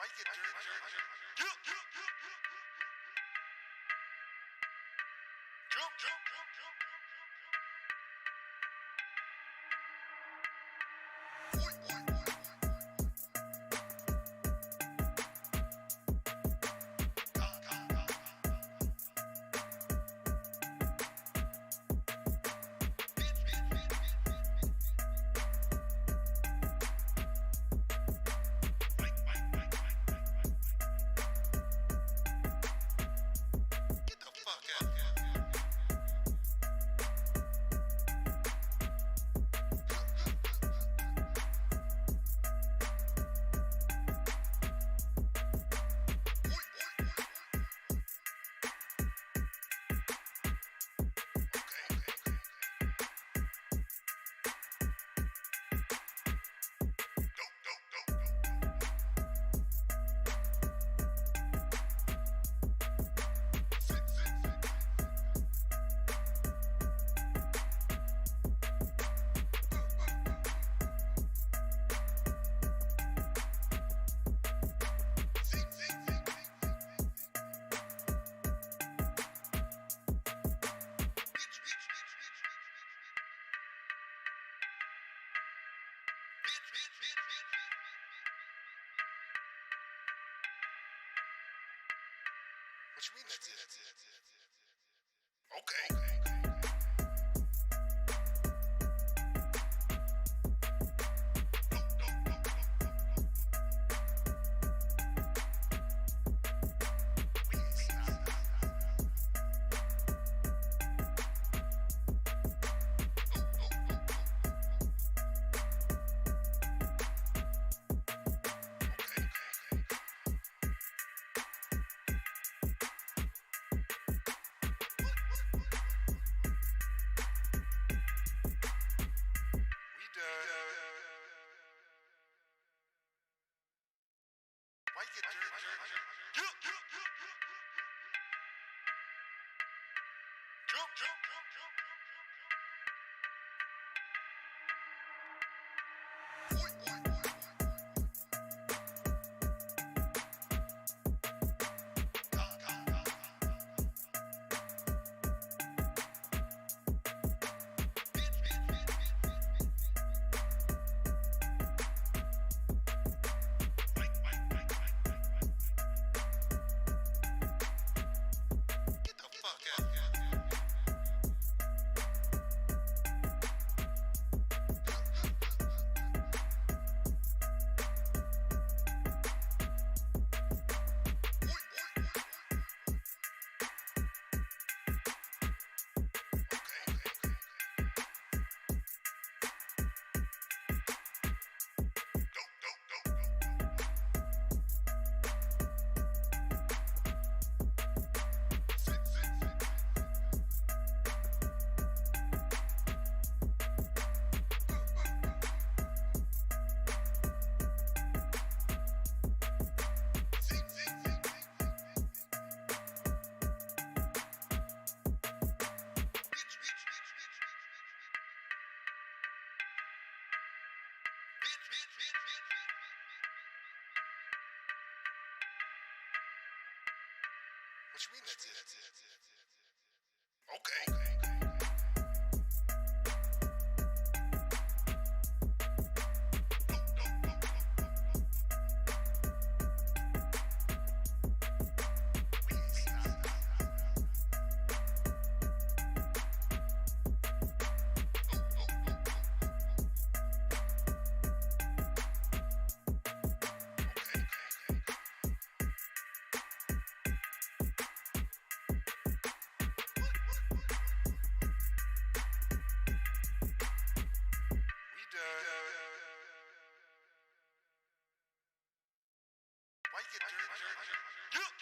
Why you get dirty? Jump. What you mean that's it? Okay. Why you get dirty? Jump. What you mean that's it? Okay. Why you get dirty? Jump.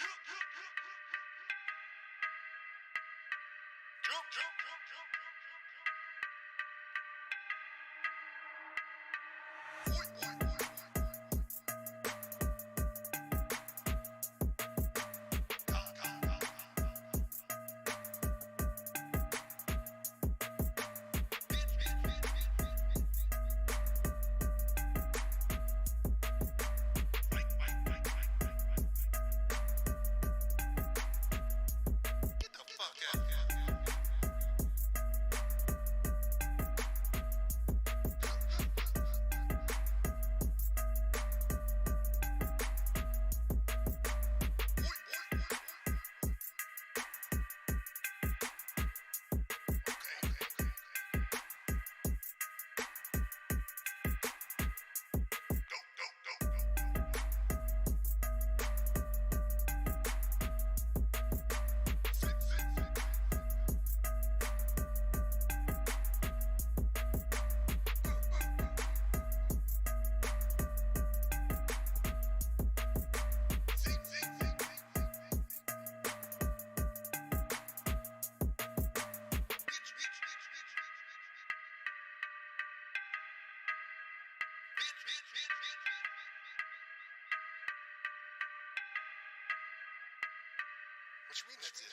mean that's it?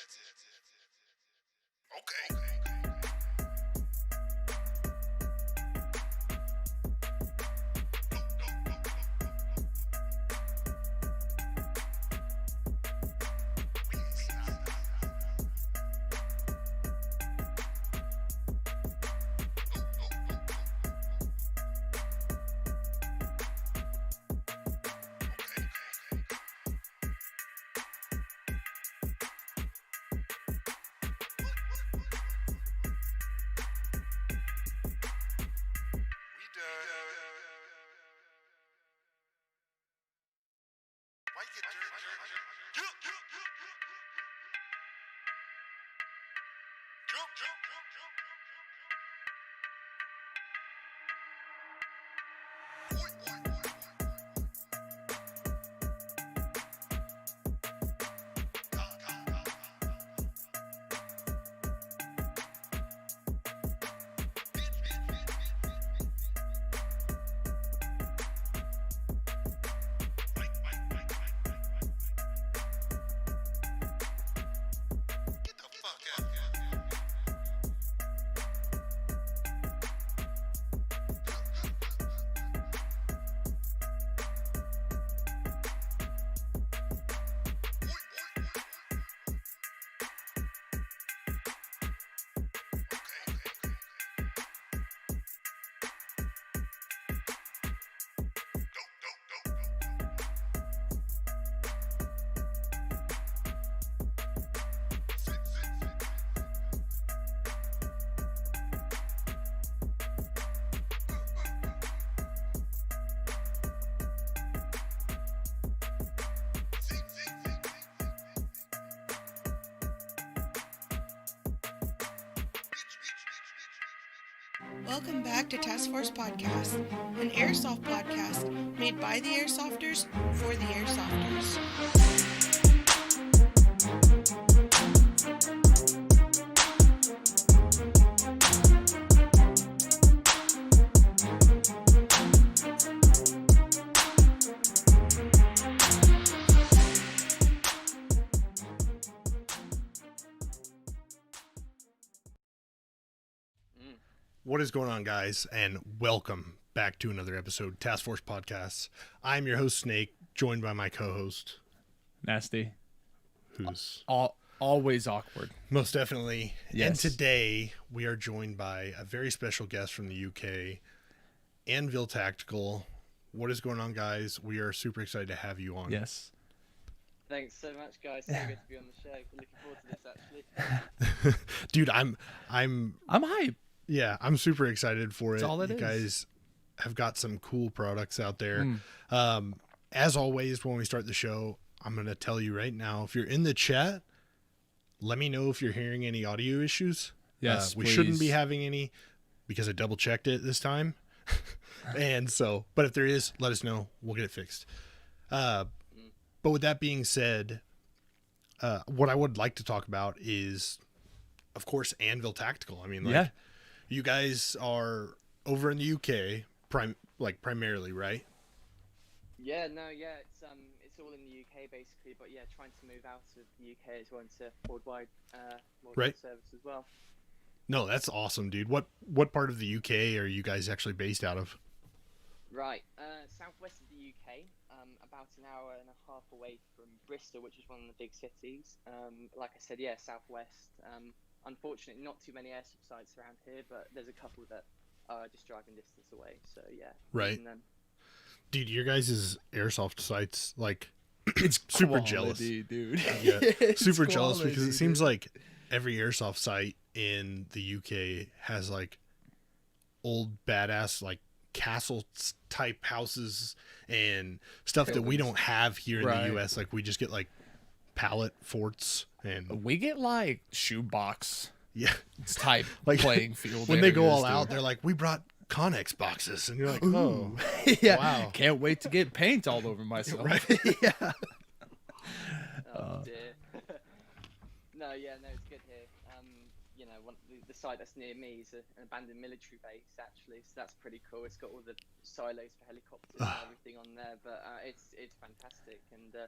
Okay. Why you get dirty? Get the fuck out of here. Welcome back to Task Force Podcast, an airsoft podcast made by the airsofters for the airsofters. What is going on, guys, and welcome back to another episode of Task Force Podcasts. I'm your host, Snake, joined by my co-host, Nasty. who's Always awkward. most definitely. Yes. And today we are joined by a very special guest from the UK, Anvil Tactical. What is going on, guys? We are super excited to have you on. Yes. Thanks so much, guys. So good to be on the show. Looking forward to this, actually. Dude, I'm hype. yeah, I'm super excited for it. That's all it you is. guys have got some cool products out there. Mm. As always, when we start the show, I'm going to tell you right now, if you're in the chat, let me know if you're hearing any audio issues. Yes, we shouldn't be please. having any because I double checked it this time. And so, but if there is, let us know. We'll get it fixed. But with that being said, what I would like to talk about is, of course, Anvil Tactical. I mean, like, Yeah. you guys are over in the UK, primarily, right? Yeah, it's all in the UK basically, but yeah, trying to move out of the UK as well into worldwide Right. service as well. No, that's awesome, dude. What part of the UK are you guys actually based out of? Right, southwest of the UK, about an hour and a half away from Bristol, which is one of the big cities. Like I said, yeah, southwest. Unfortunately, not too many airsoft sites around here, but there's a couple that are just driving distance away. So yeah, Right. using them. Dude, your guys' airsoft sites, like, It's super quality, jealous. dude. Yeah, It's super jealous quality, because it dude. seems like every airsoft site in the UK has like old badass like castle type houses and stuff that we Buildings. don't have here in Right. the US. Like we just get like pallet forts and we get like shoebox yeah, type Like, playing field. when they go all areas, out, dude. they're like, we brought Connex boxes, and you're like, Ooh. oh, yeah. wow. Can't wait to get paint all over myself. right, yeah. Oh dear. No, it's good here. The site that's near me is an abandoned military base, actually, so that's pretty cool. It's got all the silos for helicopters and everything on there, but it's fantastic, and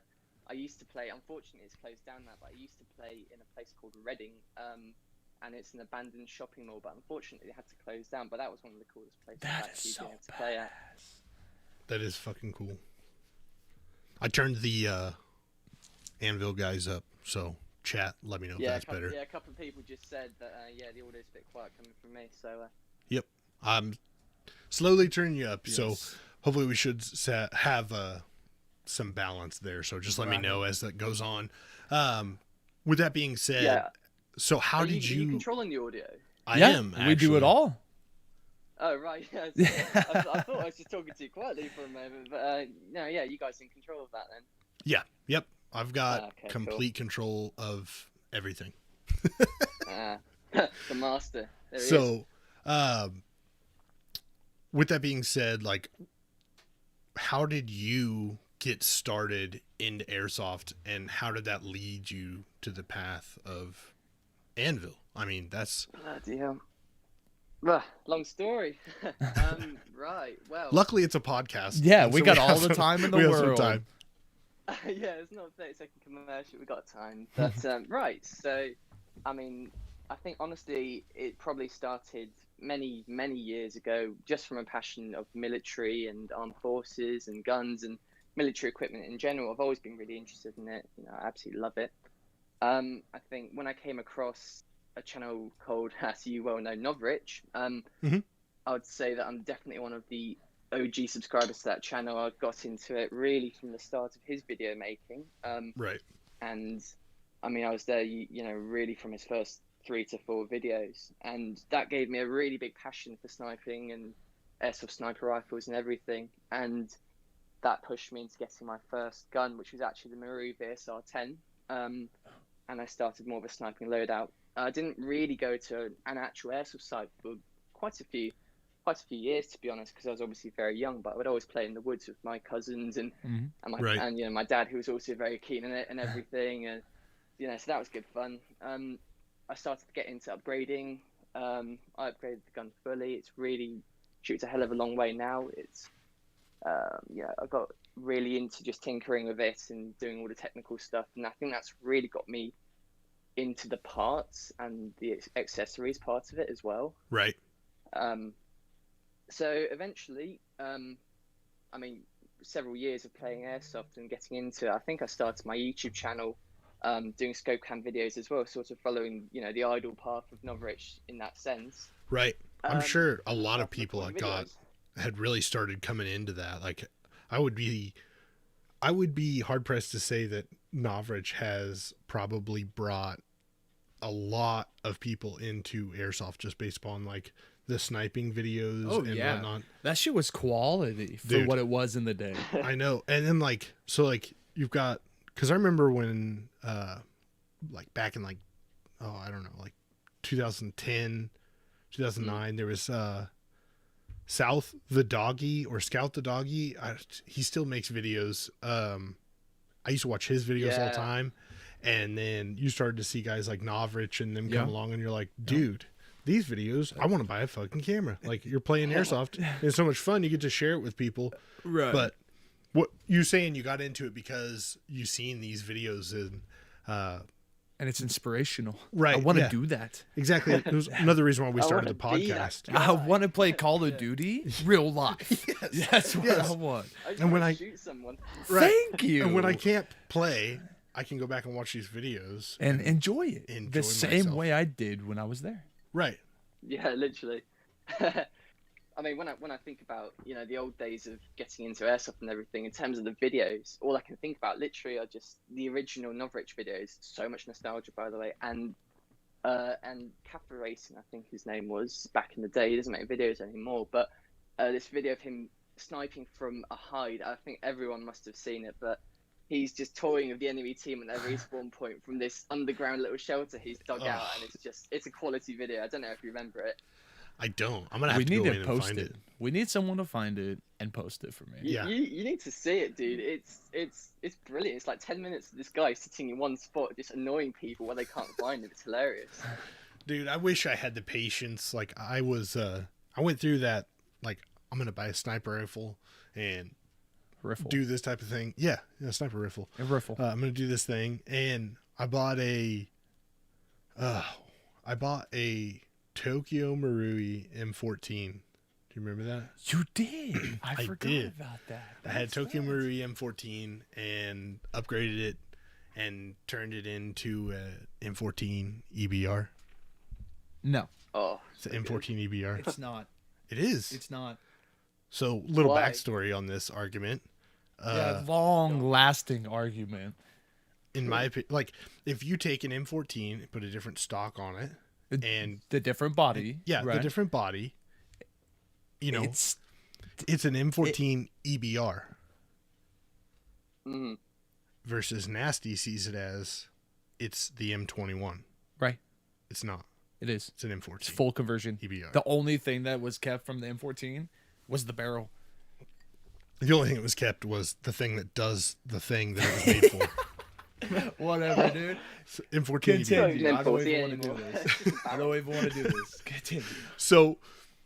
I used to play. Unfortunately, it's closed down now. But I used to play in a place called Reading, and it's an abandoned shopping mall. But unfortunately, it had to close down. But that was one of the coolest places I've That is actually so been able to play at. That is fucking cool. I turned the Anvil guys up, so chat, let me know if that's better. Yeah, a couple of people just said that. The audio's a bit quiet coming from me. So. Yep, I'm slowly turning you up, Yes. so hopefully we should have some balance there. So just let me Right. know as that goes on. With that being said, Yeah. so how Are did you controlling the audio? I Yeah, am. we do it actually. all. Oh right, yeah. I thought I was just talking too quietly for a moment, but no, yeah, you guys in control of that then. Yeah. Yep. I've got Okay, complete control of everything. The master. There he is. So, with that being said, like, how did you get started into airsoft, and how did that lead you to the path of Anvil? I mean, that's Bloody hell. Long story. Right. Well. luckily it's a podcast. Yeah, and we so got have all the some- time in the we have some world. time. Yeah, it's not a 30-second commercial. We got time, but right. So, I mean, I think honestly, it probably started many, many years ago, just from a passion of military and armed forces and guns and military equipment in general. I've always been really interested in it. You know, I absolutely love it. I think when I came across a channel called, as you well know, Novrich, I would say that I'm definitely one of the OG subscribers to that channel. I got into it really from the start of his video making. Right. And I mean, I was there, you know, really from his first 3 to 4 videos. And that gave me a really big passion for sniping and airsoft sniper rifles and everything. And that pushed me into getting my first gun, which was actually the Maru VSR 10. And I started more of a sniping loadout. I didn't really go to an actual airsoft site for quite a few years, to be honest, because I was obviously very young. But I would always play in the woods with my cousins and and you know, my dad, who was also very keen in it and everything, and you know, so that was good fun. I started to get into upgrading. I upgraded the gun fully. It's really shoots a hell of a long way now. It's yeah, I got really into just tinkering with it and doing all the technical stuff, and I think that's really got me into the parts and the accessories part of it as well. Right. So eventually, I mean, several years of playing airsoft and getting into it, I think I started my YouTube channel doing scope cam videos as well, sort of following, you know, the idle path of Novrich in that sense. Right. I'm sure a lot of After people recording had really started coming into that. Like, I would be hard pressed to say that Novrich has probably brought a lot of people into airsoft just based upon like the sniping videos and whatnot. That shit was quality for Dude. what it was in the day. I know. And then like, so like you've got, cause I remember when, like back in like, oh, I don't know, like 2010, 2009, there was, South the Doggy or Scout the Doggy. He still makes videos. I used to watch his videos all the time. And then you started to see guys like Novrich and them come along, and you're like, dude, these videos, I want to buy a fucking camera. Like, you're playing airsoft. It's so much fun. You get to share it with people. Right. But what you saying, you got into it because you seen these videos and it's inspirational. Right, I want to yeah. do that. exactly. It was another reason why we started the wanna be that podcast. guy. I want to play Call of Duty real life. That's what I want. I just And when want I- to shoot someone. Right. Thank you. And when I can't play, I can go back and watch these videos. and enjoy it Enjoy the same myself. way I did when I was there. Right. Yeah, literally. I mean, when I think about, you know, the old days of getting into airsoft and everything, in terms of the videos, all I can think about literally are just the original Novrich videos. So much nostalgia, by the way, and Kappa Racing, I think his name was back in the day. He doesn't make videos anymore, but this video of him sniping from a hide, I think everyone must have seen it, but he's just toying with the enemy team at their respawn point from this underground little shelter he's dug out, and it's a quality video. I don't know if you remember it. I don't. I'm gonna have We to need go to in and post find it. We need someone to find it and post it for me. You, Yeah. you need to see it, dude. It's brilliant. It's like 10 minutes of this guy sitting in one spot just annoying people while they can't find him. It's hilarious. Dude, I wish I had the patience. Like I went through that. Like, I'm gonna buy a sniper rifle, and Riffle. do this type of thing. Yeah, sniper rifle. A riffle. I'm gonna do this thing, and I bought a Tokyo Marui M14. Do you remember that? You did. I forgot did. about that. I had That's Tokyo nice. Marui M14 and upgraded it and turned it into a M14 EBR. No, Oh, It's an M14 EBR. it's not. It is. It's not. So, little Why? backstory on this argument. Yeah, long-lasting argument. In my opinion, like, if you take an M14 and put a different stock on it, and The different body. yeah, right? the different body, you know, It's it's an M14 EBR mm, versus Nasty sees it as it's the M21. right. It's not. It is. It's an M14 It's full conversion. EBR. The only thing that was kept from the M14 was the barrel. The only thing that was kept was the thing that does the thing that it was made for. Whatever, dude. So, M14 Continue. EBR. Not I don't M14 even want to do anymore. this. I don't even want to do this. Continue. So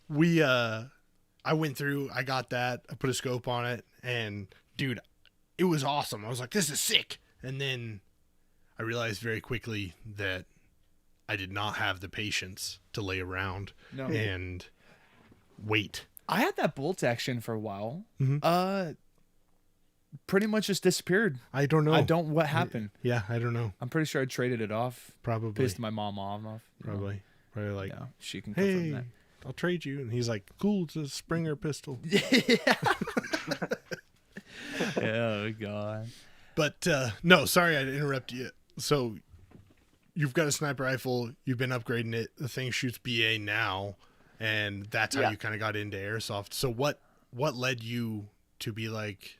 we I went through, I got that, I put a scope on it, and dude, it was awesome. I was like, this is sick. And then I realized very quickly that I did not have the patience to lay around No. and wait. I had that bolt action for a while. Mhm. Pretty much just disappeared. I don't know. I don't. What happened? Yeah, I don't know. I'm pretty sure I traded it off. Probably. Pissed my mom off. You know. Probably like, Yeah, she can confirm hey, that. I'll trade you. And he's like, cool, it's a Springer pistol. Oh god. But no, sorry I interrupt you. So you've got a sniper rifle, you've been upgrading it, the thing shoots BA now, and that's how Yeah. you kind of got into airsoft. So what led you to be like,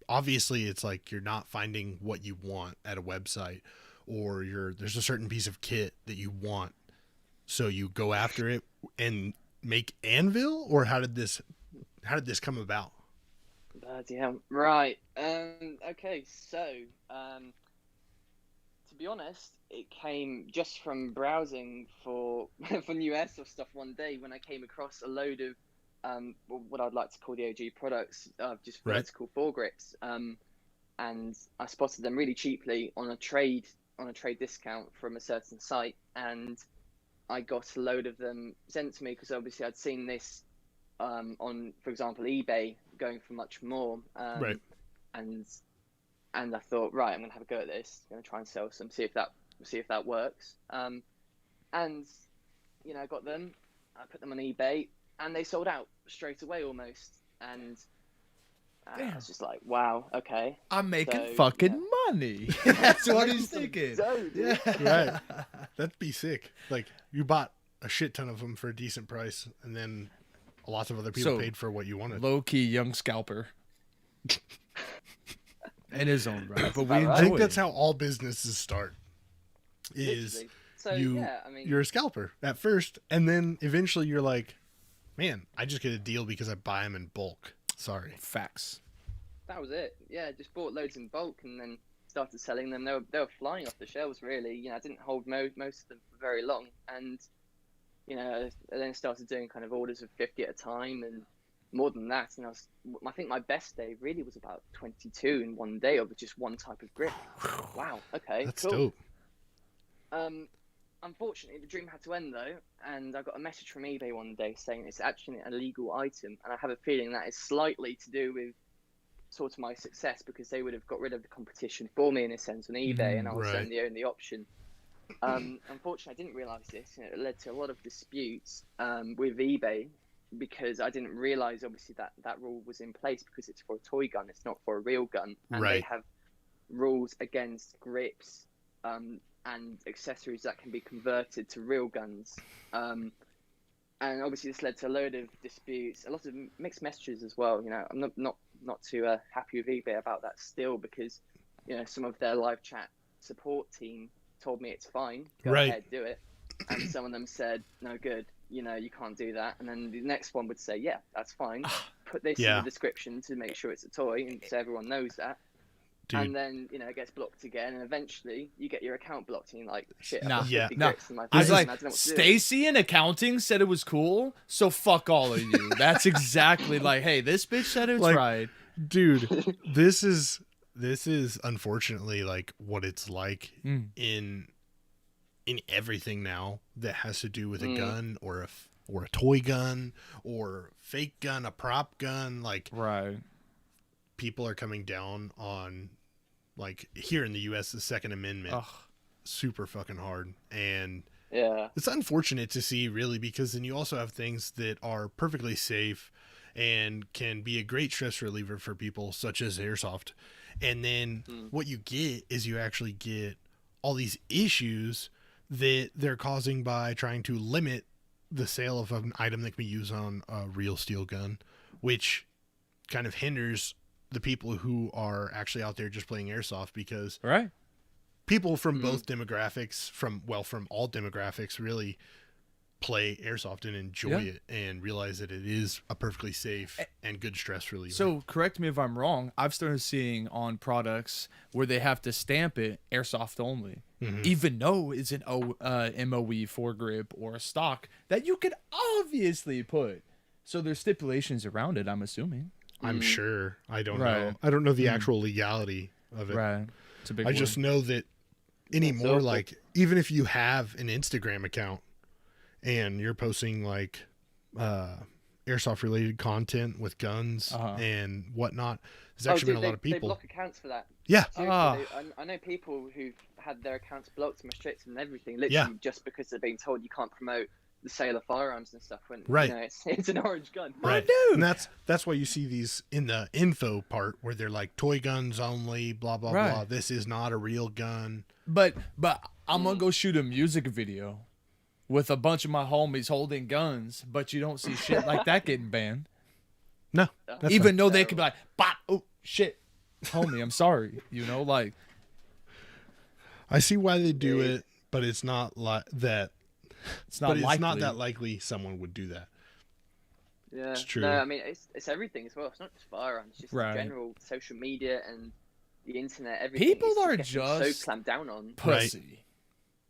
obviously it's like you're not finding what you want at a website, or there's a certain piece of kit that you want, so you go after it and make Anvil? Or how did this come about? bloody hell. Right. Okay. So, to be honest, it came just from browsing for for new airsoft stuff one day when I came across a load of what I'd like to call the OG products, just Right. vertical foregrips. And I spotted them really cheaply on a trade discount from a certain site, and I got a load of them sent to me because obviously I'd seen this on, for example, eBay going for much more. Right. And I thought, right, I'm gonna have a go at this. I'm gonna try and sell some, see if that works. And I got them. I put them on eBay, and they sold out straight away almost. And I Damn. was just like, wow, okay. I'm making So, fucking money. That's what he's Some thinking. dough, dude. Right. That'd be sick. Like, you bought a shit ton of them for a decent price, and then lots of other people So, paid for what you wanted. Low key young scalper. In his own right, but we about right. I think enjoy that's it. how all businesses start. Is Literally. So you I mean, you're a scalper at first, and then eventually you're like, man, I just get a deal because I buy them in bulk. Sorry. Facts. that was it. Yeah, just bought loads in bulk and then started selling them. They were flying off the shelves, really. I didn't hold most of them for very long, and I then started doing kind of orders of 50 at a time and more than that. And I think my best day really was about 22 in one day of just one type of grip. Wow. Okay. That's cool. dope. Unfortunately, the dream had to end though, and I got a message from eBay one day saying it's actually an illegal item, and I have a feeling that is slightly to do with sort of my success, because they would have got rid of the competition for me in a sense on eBay, and I was Right. then the only option. Unfortunately, I didn't realise this, and it led to a lot of disputes with eBay, because I didn't realise obviously that rule was in place because it's for a toy gun, it's not for a real gun, and they Right. have rules against grips and accessories that can be converted to real guns. And obviously this led to a load of disputes, a lot of mixed messages as well. I'm not too happy with eBay about that still, because some of their live chat support team told me it's fine, go Right. ahead, do it, and some of them said no good, you can't do that, and then the next one would say, yeah, that's fine, put this Yeah. in the description to make sure it's a toy and so everyone knows that. Dude. And then it gets blocked again, and eventually you get your account blocked, and you're like, shit, I've Nah. got Yeah. 50 No. grips in my I was phone, like, and I don't know what to do. Stacy in accounting said it was cool, so fuck all of you. That's exactly like, hey, this bitch said it's Like, right. dude, this is unfortunately like what it's like in everything now that has to do with a gun or a toy gun or fake gun, a prop gun. Like, Right. people are coming down on, like, here in the U.S., the Second Amendment Ugh. super fucking hard. And Yeah. it's unfortunate to see, really, because then you also have things that are perfectly safe and can be a great stress reliever for people, such as airsoft. And then what you get is you actually get all these issues that they're causing by trying to limit the sale of an item that can be used on a real steel gun, which kind of hinders the people who are actually out there just playing airsoft, because Right. people from both demographics, from all demographics, really play airsoft and enjoy it and realize that it is a perfectly safe and good stress reliever. So correct me if I'm wrong. I've started seeing on products where they have to stamp it airsoft only, even though it's an MOE foregrip or a stock that you could obviously put. So there's stipulations around it, I'm assuming. I'm sure. I don't Right. know. I don't know the actual legality of it. Right. It's a big I word. just know that anymore, awful. like, even if you have an Instagram account and you're posting like airsoft related content with guns and whatnot, there's actually been a lot of They people. block accounts for that. Yeah. Seriously, I know people who've had their accounts blocked and restricted and everything, literally just because they're being told you can't promote the sale of firearms and stuff when Right. you know, it's an orange gun. Right. And that's why you see these in the info part where they're like toy guns only, blah blah Right. blah. This is not a real gun. But I'm gonna go shoot a music video with a bunch of my homies holding guns, but you don't see shit like that getting banned. No. That's Even though they could be like, "Bop, oh shit, homie, I'm sorry," like. I see why they do it, but it's not like that. It's not But likely. it's not that likely someone would do that. Yeah, It's true. No, I mean it's everything as well. It's not just firearms. It's just Right. general social media and the internet. Everything. People is are getting just so clamped down on. pussy.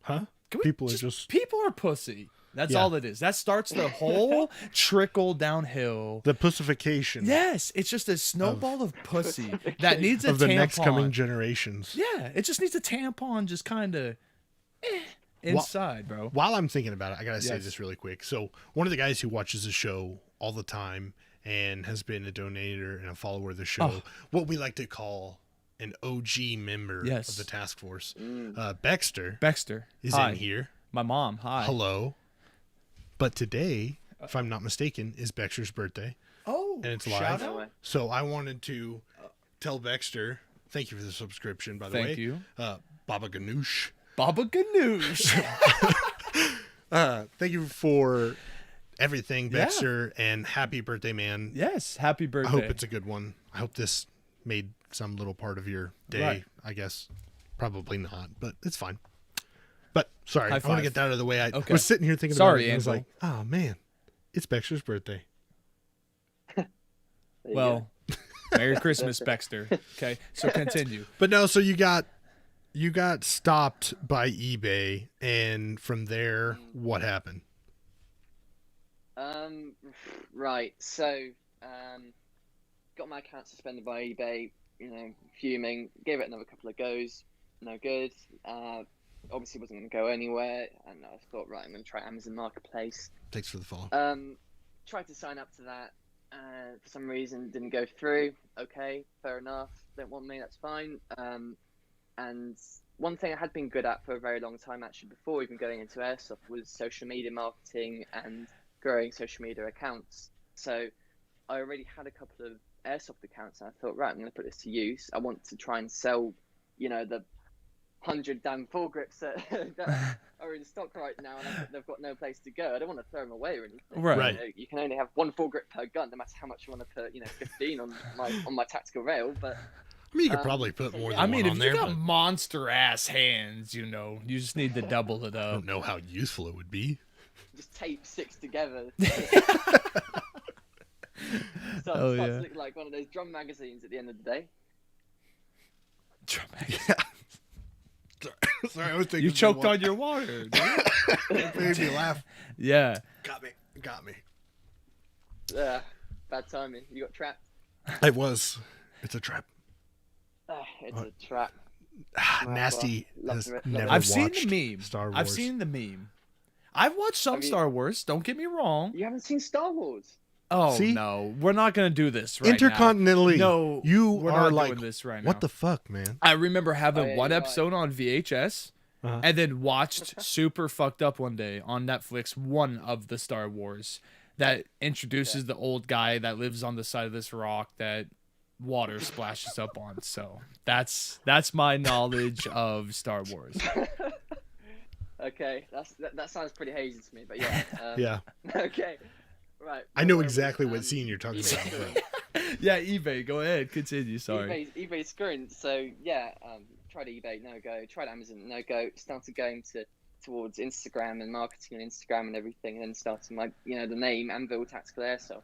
Huh? Can we People are just people are pussy. That's Yeah. all it is. That starts the whole trickle downhill. the pussification Yes, it's just a snowball of pussy that needs a of the tampon. next coming generations. Yeah, it just needs a tampon, just kind of inside, bro. While I'm thinking about it, I gotta say Yes. this really quick. So one of the guys who watches the show all the time and has been a donator and a follower of the show, what we like to call an OG member Yes. of the task force, Baxter, Baxter is hi. in here. My mom, hi. Hello. But today, if I'm not mistaken, is Baxter's birthday, Oh, and it's shout live. No way. out. So I wanted to tell Baxter, thank you for the subscription, by the way. Thank you, Baba Ganoush. Baba Ganoush. Thank you for everything, Yeah. Baxter, and happy birthday, man. Yes, happy I birthday. hope it's a good one. I hope this made some little part of your day. Right. I guess probably not, but it's fine. But sorry, High I want to five. get that out of the way. I Okay. was sitting here thinking Sorry, about it, and I was Anvil. like, oh man, it's Baxter's birthday. There you well, Merry Christmas, Baxter. Okay, so continue. But no, so you got stopped by eBay, and from there, what happened? Right. So, got my account suspended by eBay. Fuming. Gave it another couple of goes. No good. Obviously wasn't going to go anywhere, and I thought, right, I'm going to try Amazon Marketplace. Thanks for the follow. Tried to sign up to that. For some reason, didn't go through. Okay, fair enough. Don't want me. That's fine. And one thing I had been good at for a very long time, actually, before even going into airsoft, was social media marketing and growing social media accounts. So I already had a couple of airsoft accounts, and I thought, right, I'm going to put this to use. I want to try and sell, the 100 damn foregrips that are in stock right now, and they've got no place to go. I don't want to throw them away or anything. Right. You can only have one foregrip per gun, no matter how much you want to put, 15 on my tactical rail. But I mean, you could probably put more than I one mean, on if you there, got but monster ass hands, you just need to double it I up. don't know how useful it would be. just tape 6 together. So Oh, it starts yeah. to look like one of those drum magazines at the end of the day. Sorry, I was thinking. You choked on your water, dude. It made me laugh. Yeah. Got me. Bad timing. You got trapped. It was. It's a trap. It's a trap. Nasty Love has it. never I've seen watched the meme. Star Wars. I've seen the meme. I've watched some Have you- Star Wars. Don't get me wrong. You haven't seen Star Wars? Oh See? no, we're not gonna do this right Intercontinentally. now. No, you we're are not like, doing this right now. what the fuck, man? I remember having Oh, yeah, one you're right. episode on VHS, Uh-huh. and then watched super fucked up one day on Netflix one of the Star Wars that introduces the old guy that lives on the side of this rock that water splashes up on. So that's my knowledge of Star Wars. Okay, that sounds pretty hazy to me, but yeah. Yeah. Okay, right. I know where were we? exactly what scene you're talking eBay about. screen. but- Yeah, eBay. Go ahead, continue. Sorry. eBay's screwing. So yeah, tried eBay, no go. Tried Amazon, no go. Started going towards Instagram and marketing on Instagram and everything, and then started my the name Anvil Tactical Airsoft.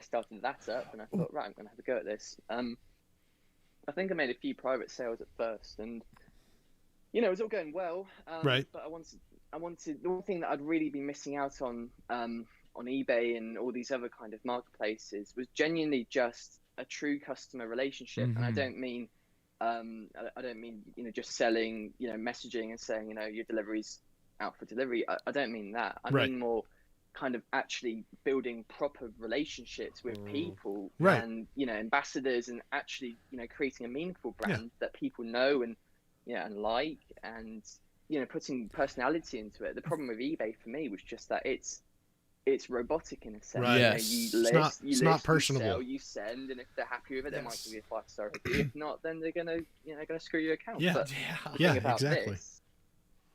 Started that up, and I thought, right, I'm gonna have a go at this. I think I made a few private sales at first, and it was all going well. Right. But I wanted the one thing that I'd really been missing out on eBay and all these other kind of marketplaces was genuinely just a true customer relationship. And I don't mean just selling, messaging and saying, your delivery's out for delivery. I don't mean that. I Right. mean more kind of actually building proper relationships with people Right. and, ambassadors, and actually, creating a meaningful brand that people know and like, and, putting personality into it. The problem with eBay for me was just that it's robotic in a sense. Right. Yes. You It's list, not- it's not you personable. sell, you send, and if they're happy with it, they might Yes. give you a 5-star review. If not, then they're gonna screw your account. Yeah. But Yeah. the Yeah, thing about exactly.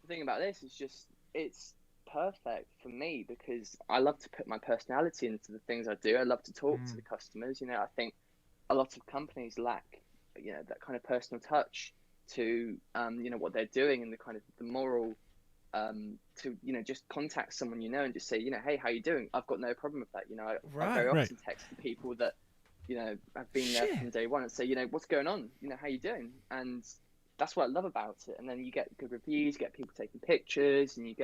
the thing about this is just it's perfect for me because I love to put my personality into the things I do. I love to talk to the customers. I think a lot of companies lack that kind of personal touch to what they're doing, and the kind of the moral to just contact someone and just say hey, how you doing. I've got no problem with that. I very Right. often text the people that have been there from day one and say what's going on, how you doing. And that's what I love about it. And then you get good reviews, you get people taking pictures, and you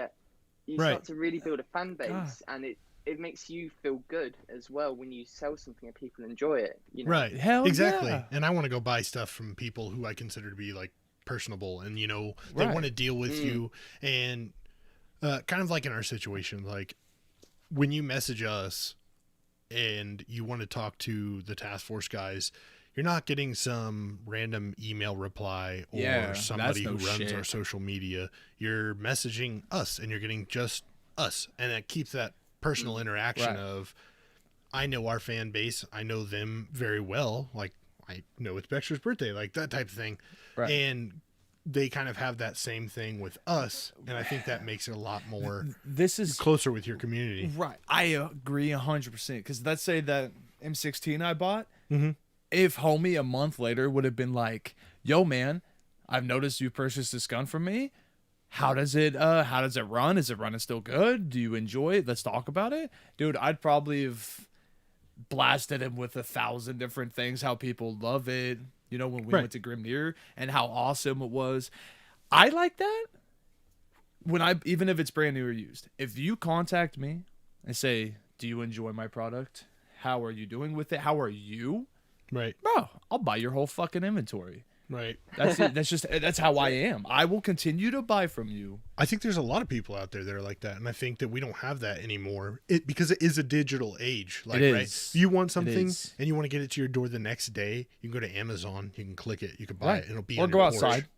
Right. start to really build a fan base. God. And it makes you feel good as well when you sell something and people enjoy it. Right. Hell exactly. yeah. And I want to go buy stuff from people who I consider to be like personable, and they Right. want to deal with you. And kind of like in our situation, like when you message us and you want to talk to the task force guys, you're not getting some random email reply or Yeah, somebody that's who no runs shit. our social media. You're messaging us, and you're getting just us, and that keeps that personal interaction Right. of, I know our fan base, I know them very well, like I know it's Bexter's birthday, like that type of thing. Right. And they kind of have that same thing with us, and I think that makes it a lot more This is closer with your community. right. I agree 100%. Because let's say that M16 I bought, Mhm. if homie a month later would have been like, "Yo, man, I've noticed you purchased this gun from me. How does it run? Is it running still good? Do you enjoy it? Let's talk about it." Dude, I'd probably have blasted him with 1,000 different things, how people love it, when we Right. went to Grimnir, and how awesome it was. I like that even if it's brand new or used. If you contact me and say, "Do you enjoy my product? How are you doing with it? How are you?" Right. Bro, I'll buy your whole fucking inventory. Right. That's it. That's how I am. I will continue to buy from you. I think there's a lot of people out there that are like that, and I think that we don't have that anymore. Because it is a digital age. Like, It right? is. If you want something is. and you want to get it to your door the next day, you can go to Amazon, you can click it, you can buy Right. it, it'll be Or on go your porch. outside.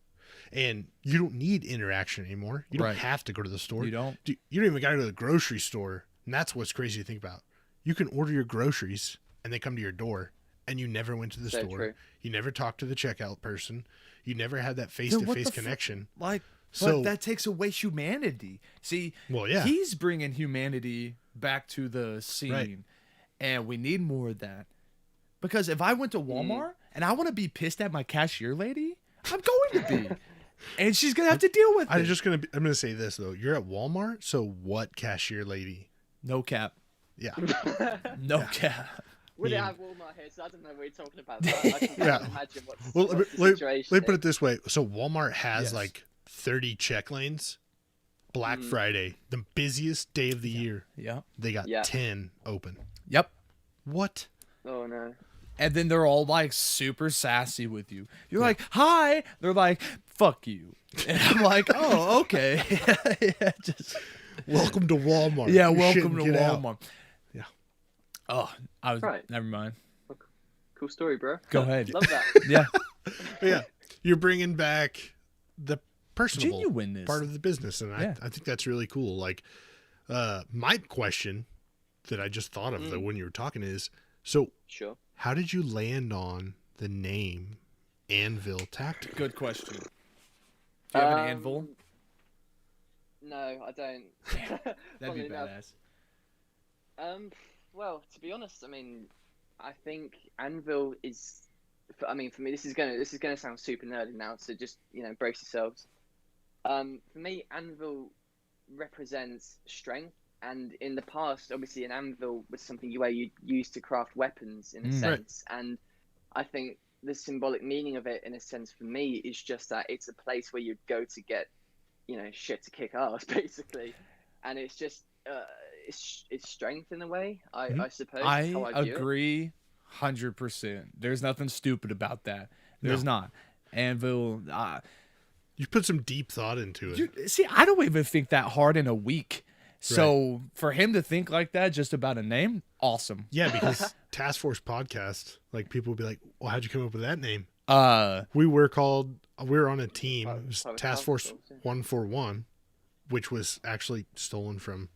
And you don't need interaction anymore. You don't Right. have to go to the store. You don't. You don't even got to go to the grocery store. And that's what's crazy to think about. You can order your groceries and they come to your door, and you never went to the So store. true. You never talked to the checkout person. You never had that Dude, face-to-face what the fu- connection. Like, So- but that takes away humanity. See, Well, yeah. he's bringing humanity back to the scene, Right. and we need more of that. Because if I went to Walmart and I want to be pissed at my cashier lady, I'm going to be, and she's gonna have to deal with I'm it. just I'm gonna say this though. You're at Walmart, so what cashier lady? No cap. Yeah. No cap. We don't mean- have Walmart here, so I don't know what you're talking about. But I can Yeah. imagine what's, Well, what's the let situation. me put it this way. So Walmart has Yes. like 30 check lanes. Black Mm. Friday, the busiest day of the year, Yeah. they got Yeah. 10 open. Yep. What? Oh no. and then they're all like super sassy with you. You're like, hi. They're like, fuck you. And I'm like, oh, okay. Yeah, just Welcome to Walmart. yeah, You welcome shouldn't to get out. Walmart. Yeah. Oh, I was Right. never mind. Cool story, bro. Go ahead. Love that. Yeah, Yeah. You're bringing back the personable genuineness. part of the business. And Yeah. I think that's really cool. Like, my question that I just thought of though when you were talking is, so Sure. how did you land on the name Anvil Tactical? Good question. Do you have an anvil? No, I don't. That'd Funnily be enough. badass. Well, to be honest, I mean, I think Anvil is. I mean, for me, this is gonna sound super nerdy now, so just brace yourselves. For me, Anvil represents strength, and in the past, obviously, an anvil was something where you used to craft weapons in a sense, and I think the symbolic meaning of it, in a sense, for me, is just that it's a place where you'd go to get, shit to kick ass, basically, and it's just it's strength in a way, I suppose. That's how I view it. agree 100%. There's nothing stupid about that. There's not. Anvil, You put some deep thought into it. see, I don't even think that hard in a week. So for him to think like that just about a name, awesome. Yeah, because Task Force Podcast, like people would be like, well, how'd you come up with that name? We were on a team, it was Task Force 141, which was actually stolen from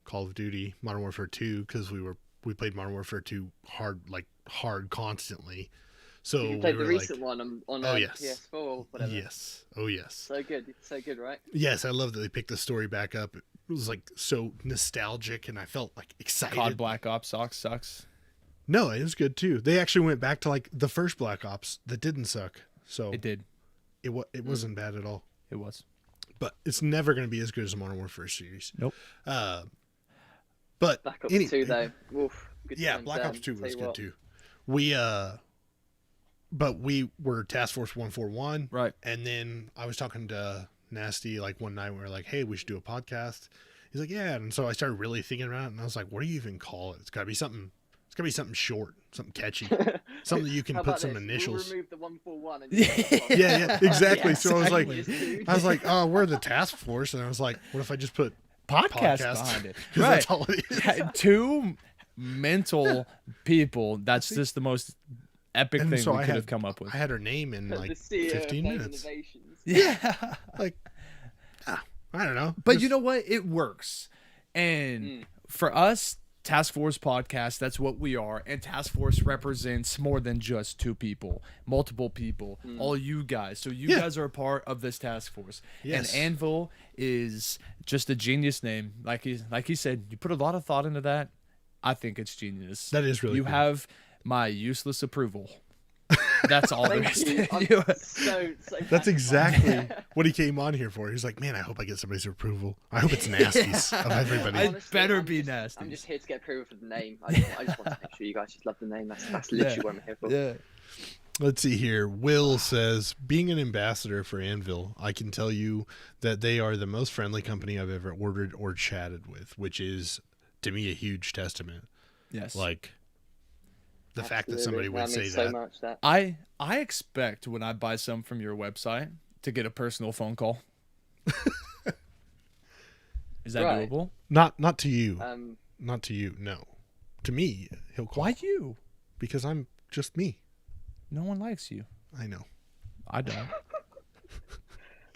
Call of Duty Modern Warfare 2 because we played Modern Warfare 2 hard constantly. So You played we the were recent one on yes. PS4 or whatever. Yes. Oh yes. So good, right? Yes, I love that they picked the story back up. It was like so nostalgic and I felt like excited. COD Black Ops sucks. No, it was good too. They actually went back to like the first Black Ops that didn't suck. So It did. it wasn't bad at all. It was. But it's never going to be as good as the Modern Warfare series. Nope. But Black Ops 2 though. Oof, good yeah, times Black then, Ops 2 tell was you good what. too. But we were Task Force 141. Right. And then I was talking to Nasty like one night. We were like, hey, we should do a podcast. He's like, yeah. And so I started really thinking about it. And I was like, what do you even call it? It's got to be something. It's got to be something short, something catchy, something that you can How put about some this? initials. We'll remove the 141 and Yeah, exactly. Yeah, So I was like, exactly. oh, we're the task force. And I was like, what if I just put Podcast podcast behind it. 'Cause Right. that's all it is. Two mental people. That's just the most epic And thing so we I could had have come up with. I had her name in the like CEO of 15 vague minutes. innovations. Yeah. Like, I don't know. But you know what? It works. And Mm. for us, Task Force Podcast, that's what we are. And Task Force represents more than just two people, multiple people, all you guys. So you Yeah. guys are a part of this task force. Yes. And Anvil is just a genius name. Like he said, you put a lot of thought into that. I think it's genius. That is really You cool. have my useless approval. That's all there Thank is you. to I'm you. so That's gratified. exactly what he came on here for. He's like, man, I hope I get somebody's approval. I hope it's Nasty's of everybody. I- better I'm be just, nasty. I'm just here to get approval for the name. I just want to make sure you guys just love the name. That's literally what I'm here for. Yeah. Let's see here. Will says, being an ambassador for Anvil, I can tell you that they are the most friendly company I've ever ordered or chatted with, which is, to me, a huge testament. Yes. Like, the fact that Absolutely. somebody would That say means that. so much, that. I expect when I buy some from your website to get a personal phone call. Is that Right. doable? Not to you. Um, Not to you, no. To me, he'll call. Why you? Because I'm just me. No one likes you. I know. I don't.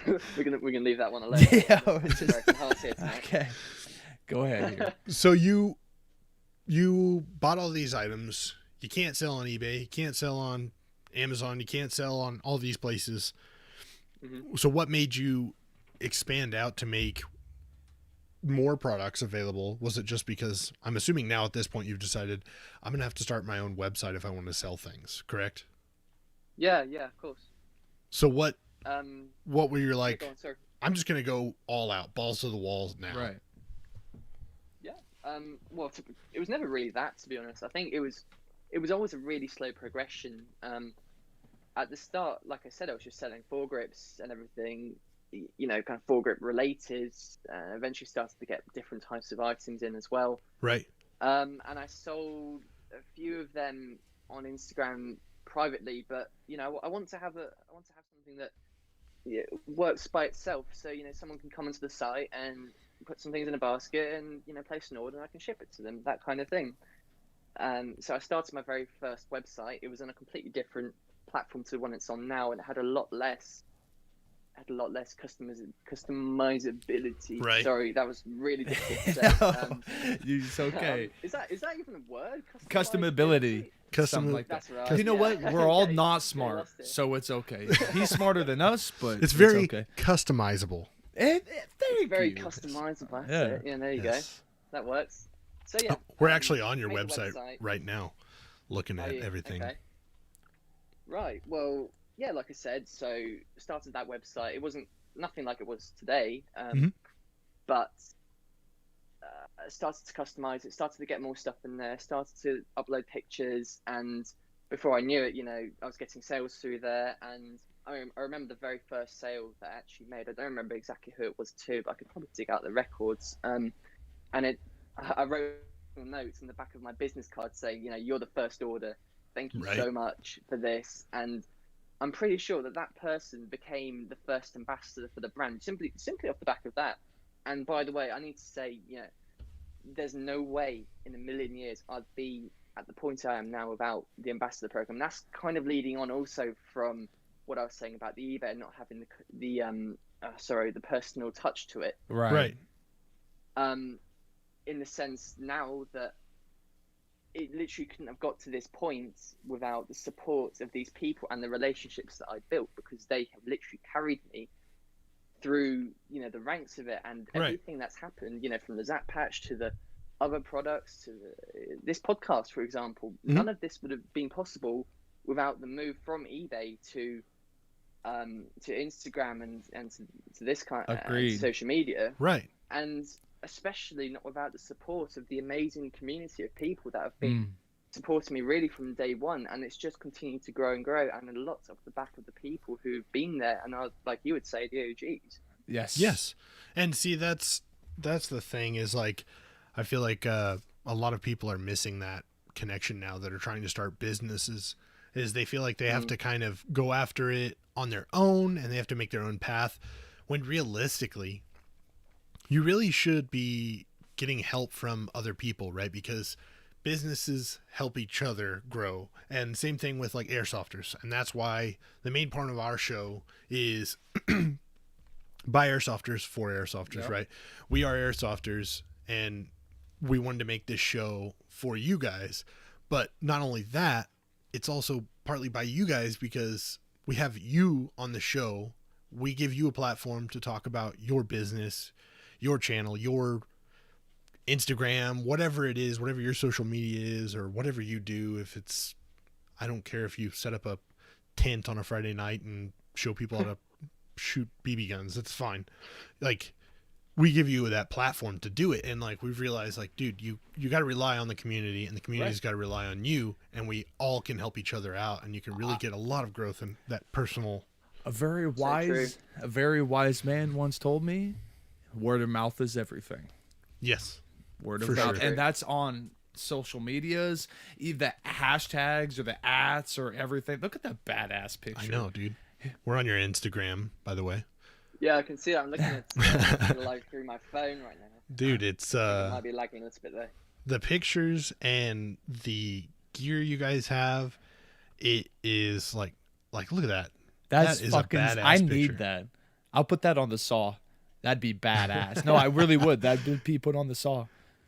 we're gonna leave that one alone. Yeah, It's just- American Heart here tonight. Okay. Go ahead here. So you bought all these items. You can't sell on eBay. You can't sell on Amazon. You can't sell on all these places. Mhm. So what made you expand out to make more products available? Was it just because, I'm assuming now at this point you've decided I'm going to have to start my own website if I want to sell things, correct? Yeah, of course. So what were you Yeah, like, go on, sorry. I'm just going to go all out, balls to the walls now. Right. Yeah. Well, it was never really that, to be honest. I think it was always a really slow progression. At the start, like I said, I was just selling foregrips and everything, kind of foregrip related. Eventually started to get different types of items in as well. Right. And I sold a few of them on Instagram privately, but I want to have something that works by itself. So someone can come onto the site and put some things in a basket and place an order, and I can ship it to them, that kind of thing. So I started my very first website. It was on a completely different platform to the one it's on now, and it had a lot less customizability. Right. Sorry, that was really difficult to say. It's okay. Is that even a word? Customability. Custom, Something like That's that. right. You know what? We're all not Yeah, smart, lost it. so it's okay. He's smarter than us, but it's very okay. customizable. Very customizable. That's Yeah. it. Yeah, there you go. Yes. That works. So yeah, We're actually on your made the website right now, looking at everything. Okay. Right. Well, yeah, like I said, so started that website. It wasn't nothing like it was today, but started to customize it, started to get more stuff in there, started to upload pictures, and before I knew it, I was getting sales through there. And I remember the very first sale that I actually made. I don't remember exactly who it was to, but I could probably dig out the records. And I wrote notes in the back of my business card saying, you're the first order. Thank you so much for this. And I'm pretty sure that person became the first ambassador for the brand simply off the back of that. And by the way, I need to say, there's no way in a million years I'd be at the point I am now without the ambassador program. That's kind of leading on also from what I was saying about the eBay not having the personal touch to it. Right. In the sense now that it literally couldn't have got to this point without the support of these people and the relationships that I built, because they have literally carried me through, the ranks of it, and everything that's happened, from the Zap Patch to the other products to this podcast, for example. None of this would have been possible without the move from eBay to Instagram and to this kind of social media. Right. And especially not without the support of the amazing community of people that have been supporting me really from day one, and it's just continued to grow and grow, and a lot off the back of the people who've been there and are, like you would say, the OGs. Yes. And see, that's the thing is, like, I feel like a lot of people are missing that connection now that are trying to start businesses, is they feel like they have to kind of go after it on their own and they have to make their own path, when realistically you really should be getting help from other people, right? Because businesses help each other grow. And same thing with like airsofters. And that's why the main part of our show is by airsofters for airsofters, right? We are airsofters, and we wanted to make this show for you guys. But not only that, it's also partly by you guys, because we have you on the show. We give you a platform to talk about your business, your channel, your Instagram, whatever it is, whatever your social media is, or whatever you do. If it's, I don't care if you set up a tent on a Friday night and show people how to shoot BB guns, that's fine. Like, we give you that platform to do it. And like, we've realized, like, dude, you got to rely on the community, and the community's got to rely on you, and we all can help each other out, and you can really get a lot of growth in that personal. A very wise man once told me, word of mouth is everything. Yes. Word of For mouth. sure. And that's on social medias, either hashtags or the ats or everything. Look at that badass picture. I know, dude. We're on your Instagram, by the way. Yeah, I can see it. I'm looking at like through my phone right now. Dude, it's It might be lagging a little bit there. the pictures and the gear you guys have. It is like look at that. That's that is fucking. a badass I picture. need that. I'll put that on the saw. That'd be badass. No, I really would. That'd be put on the saw.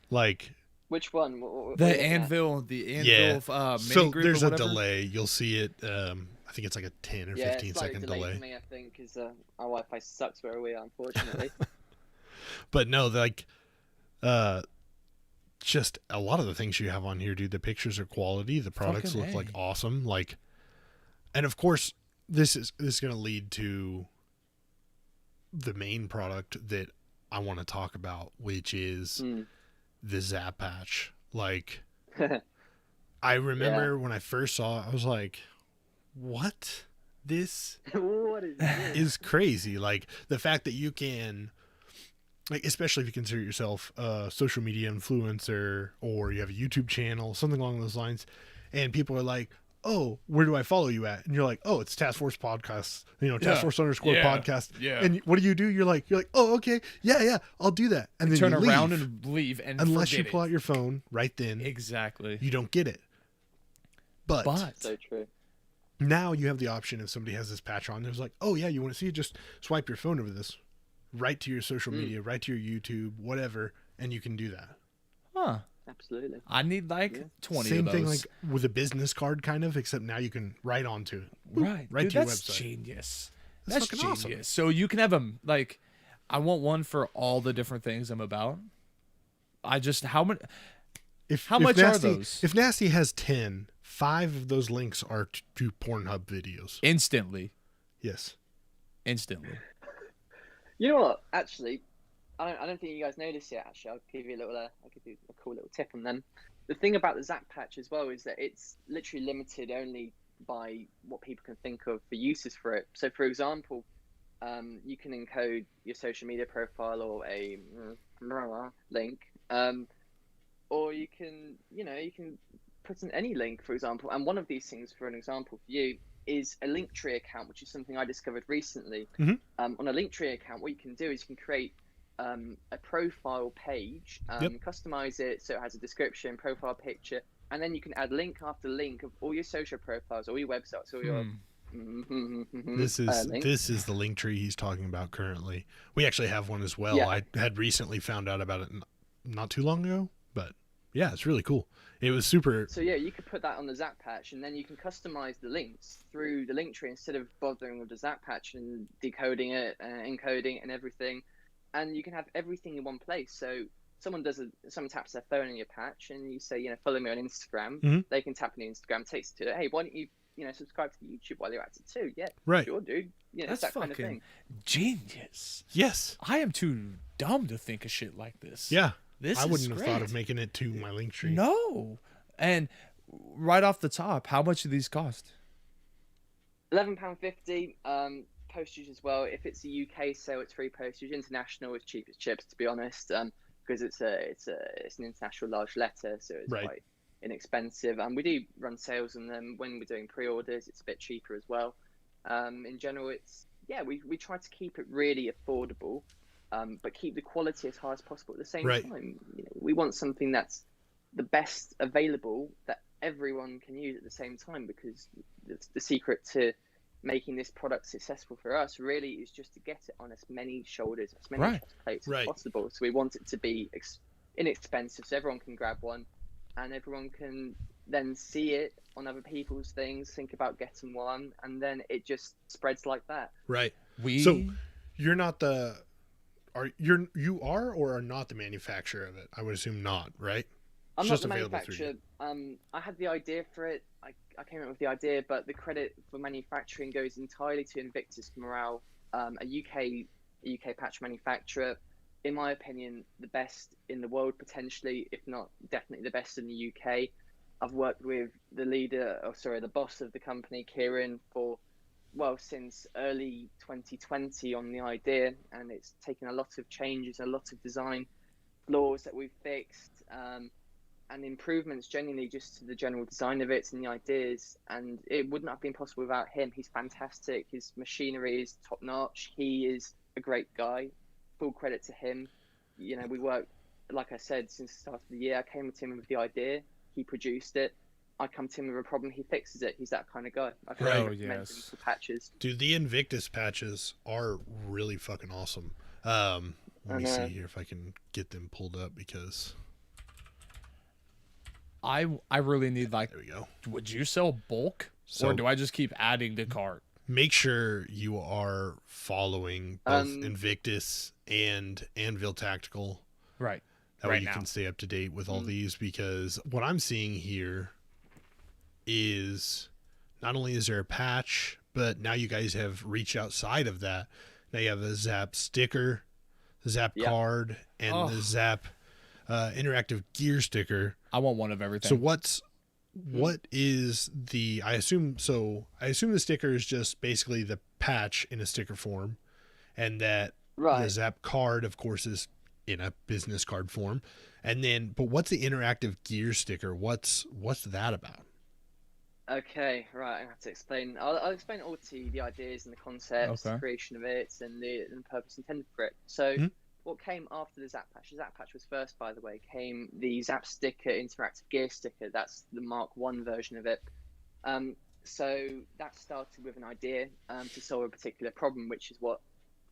Like, Which one? What The are you looking at? Anvil, the Anvil. yeah. Mini So grip there's or a whatever. delay. You'll see it. I think it's like a 10 or Yeah, 15 it's slightly second delayed delay. for me, I think, because our Wi-Fi sucks where we are, unfortunately. But no, like, just a lot of the things you have on here, dude. The pictures are quality. The products Fucking look like A. awesome. Like, and of course, this is going to lead to the main product that I want to talk about, which is the Zap Patch. Like, I remember when I first saw it, I was like, what? This What is this? is crazy. Like, the fact that you can, like, especially if you consider yourself a social media influencer, or you have a YouTube channel, something along those lines, and people are like, oh, where do I follow you at? And you're like, oh, it's Task Force Podcast, Task Force _ podcast. Yeah. And what do? You're like, oh, okay. Yeah. I'll do that. And then turn you around leave. and leave, and Unless you forget pull it. out your phone right then, Exactly. you don't get it. But So true. now you have the option if somebody has this patch on, there's like, oh yeah, you want to see it? Just swipe your phone over this, right to your social media, right to your YouTube, whatever, and you can do that. Huh. Absolutely. I need like 20 Same of those. thing like with a business card, kind of, except now you can write onto it. Right. Right Dude, to your that's website. genius. That's That's fucking genius. awesome. So you can have them like, I want one for all the different things I'm about. I just, how much? How much are Nasty, those? If Nasty has 10, 5 of those links are to Pornhub videos. Instantly. Yes. Instantly. You know what? Actually, I don't think you guys know this yet. Actually, I'll give you a little, I'll give you a cool little tip on them. The thing about the Zap patch as well is that it's literally limited only by what people can think of for uses for it. So, for example, you can encode your social media profile or a link, or you can, you can put in any link, for example. And one of these things, for an example for you, is a Linktree account, which is something I discovered recently. Mhm. On a Linktree account, what you can do is you can create a profile page, customize it so it has a description, profile picture, and then you can add link after link of all your social profiles, all your websites, all your This is links. this is the link tree he's talking about currently. We actually have one as well. Yeah. I had recently found out about it not too long ago, but yeah, it's really cool. It was super. So yeah, you could put that on the Zap patch, and then you can customize the links through the link tree instead of bothering with the Zap patch and decoding it, encoding it and everything. And you can have everything in one place. So someone taps their phone in your patch, and you say, follow me on Instagram. Mhm. They can tap on Instagram, takes it to it. Hey, why don't you, subscribe to the YouTube while you're at it too? Yeah, Right. sure, dude. It's That's that kind of fucking thing. genius. Yes. I am too dumb to think of shit like this. Yeah. This I is wouldn't have thought great. of making it to my link tree. No. And right off the top, how much do these cost? £11.50. Postage as well. If it's a UK sale, it's free postage. International is cheap as chips, to be honest, because it's an international large letter, so it's Right. quite inexpensive. And we do run sales on them when we're doing pre-orders. It's a bit cheaper as well. In general, we try to keep it really affordable, but keep the quality as high as possible at the same Right. time. We want something that's the best available that everyone can use at the same time, because the secret to making this product successful for us really is just to get it on as many shoulders, as many Right. chest plates Right. as possible. So we want it to be inexpensive, so everyone can grab one, and everyone can then see it on other people's things, think about getting one, and then it just spreads like that. Right. We So you're not you are or are not the manufacturer of it? I would assume not, right? I'm It's not just the available through manufacturer. I had the idea for it. I came up with the idea, but the credit for manufacturing goes entirely to Invictus Morale, a UK patch manufacturer. In my opinion, the best in the world, potentially, if not definitely the best in the UK. I've worked with the boss of the company, Kieran, since early 2020 on the idea, and it's taken a lot of changes, a lot of design flaws that we've fixed, and improvements genuinely just to the general design of it and the ideas, and it would not have been possible without him. He's fantastic. His machinery is top notch. He is a great guy. Full credit to him. We worked, like I said, since the start of the year. I came to him with the idea. He produced it. I come to him with a problem. He fixes it. He's that kind of guy. I can Right. recommend him Yes. for patches. Dude, the Invictus patches are really fucking awesome. Let me see here if I can get them pulled up, because I really need, like, there we go. would you sell bulk, So- or do I just keep adding to cart? Make sure you are following both Um, Invictus and Anvil Tactical. Right. That way Right you now. can stay up to date with all these, because what I'm seeing here is not only is there a patch, but now you guys have reached outside of that. Now you have a Zap sticker, the Zap Yeah. card, and the Zap interactive gear sticker. I want one of everything. So what is the, I assume the sticker is just basically the patch in a sticker form, and that the Right. Zap card, of course, is in a business card form. And then, but what's the interactive gear sticker? What's that about? Okay, right. I have to explain. I'll explain all to you, the ideas and the concepts, the Okay. creation of it, and the purpose intended for it. So, Mhm. what came after the Zap Patch? The Zap Patch was first, by the way. Came the Zap Sticker Interactive Gear Sticker. That's the Mark One version of it. So that started with an idea to solve a particular problem, which is what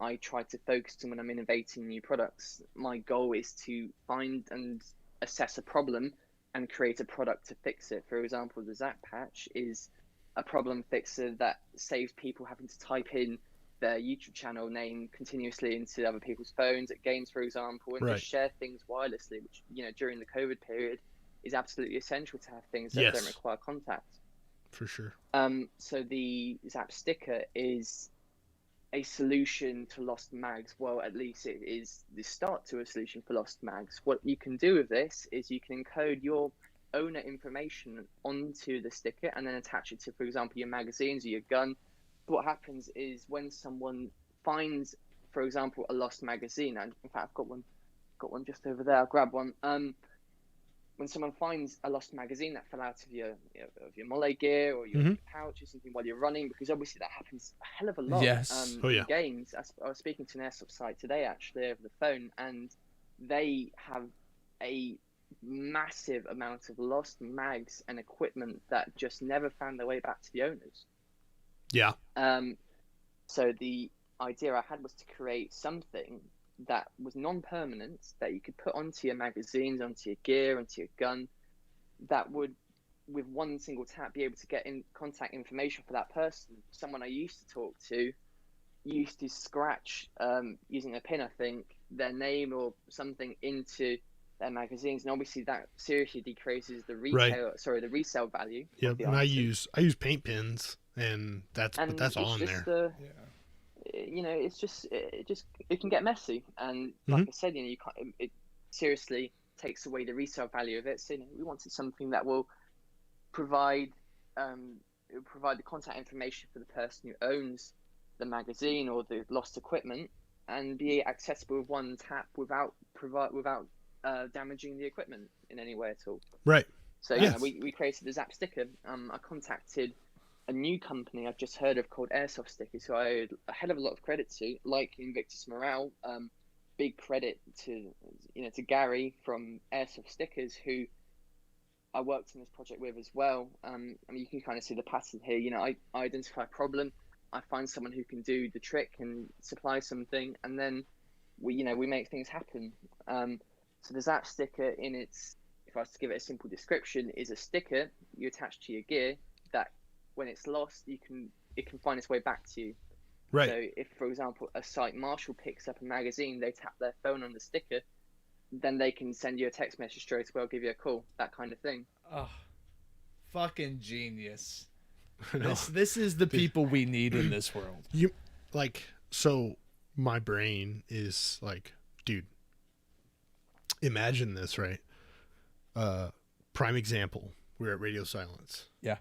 I try to focus on when I'm innovating new products. My goal is to find and assess a problem and create a product to fix it. For example, the Zap Patch is a problem fixer that saves people having to type in their YouTube channel name continuously into other people's phones at games, for example, and Right. just share things wirelessly, which, during the COVID period is absolutely essential to have things that Yes. don't require contact. For sure. So the Zap Sticker is a solution to lost mags. Well, at least it is the start to a solution for lost mags. What you can do with this is you can encode your owner information onto the sticker and then attach it to, for example, your magazines or your gun. But what happens is when someone finds, for example, a lost magazine, and in fact I've got one just over there. I'll grab one. When someone finds a lost magazine that fell out of your mole gear or your pouch or something while you're running, because obviously that happens a hell of a lot. Yes. Oh, yeah. In games. I was speaking to an airsoft site today actually over the phone, and they have a massive amount of lost mags and equipment that just never found their way back to the owners. Yeah. So the idea I had was to create something that was non-permanent that you could put onto your magazines, onto your gear, onto your gun, that would, with one single tap, be able to get in contact information for that person. Someone I used to talk to used to scratch, using a pin, I think, their name or something into their magazines, and obviously that seriously decreases the the resale value. Yep. Of the And I item. use paint pins, and that's all on there. It can get messy, and like I said, you can't. It seriously takes away the resale value of it. So we wanted something that will provide the contact information for the person who owns the magazine or the lost equipment, and be accessible with one tap without damaging the equipment in any way at all. Right. So Yes. we created the Zap Sticker. I contacted a new company I've just heard of called Airsoft Stickers, who I owe a hell of a lot of credit to, like Invictus Morale. Big credit to Gary from Airsoft Stickers, who I worked on this project with as well. I mean, you can kind of see the pattern here. I identify a problem, I find someone who can do the trick and supply something, and then we make things happen. So the Zap Sticker, if I was to give it a simple description, is a sticker you attach to your gear that, when it's lost, it can find its way back to you. Right. So if, for example, a site marshal picks up a magazine, they tap their phone on the sticker, then they can send you a text message straight away, or give you a call, that kind of thing. Oh, fucking genius. No. This is the people we need in this world. So my brain is like, dude, imagine this, right? Prime example, we're at Radio Silence. Yeah.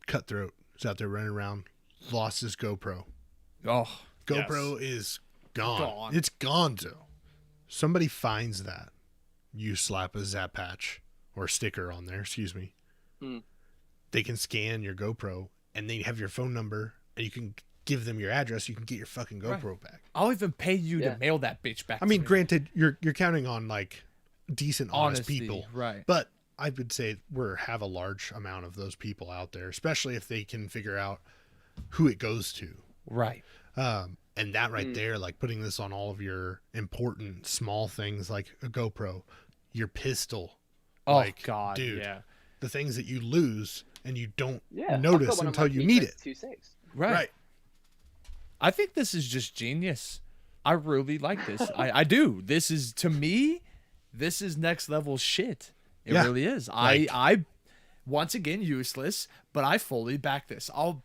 Cutthroat is out there running around, lost his GoPro. Oh, GoPro yes. is gone. Gone. It's gone, Joe. Somebody finds that. You slap a Zap Patch or sticker on there, excuse me. They can scan your GoPro, and they have your phone number, and you can give them your address. You can get your fucking GoPro back. I'll even pay you Yeah. to mail that bitch back. I mean, to me. granted, you're counting on like decent, honest Honesty, people, right? But I would say have a large amount of those people out there, especially if they can figure out who it goes to. Right. And that right there, like putting this on all of your important small things like a GoPro, your pistol. Oh, like, God, dude, yeah. the things that you lose and you don't Yeah, I've notice got one on until my you need it. P26. Right. I think this is just genius. I really like this. I do. This is, to me, this is next level shit. It Yeah. really is. Like- I once again useless, but I fully back this. I'll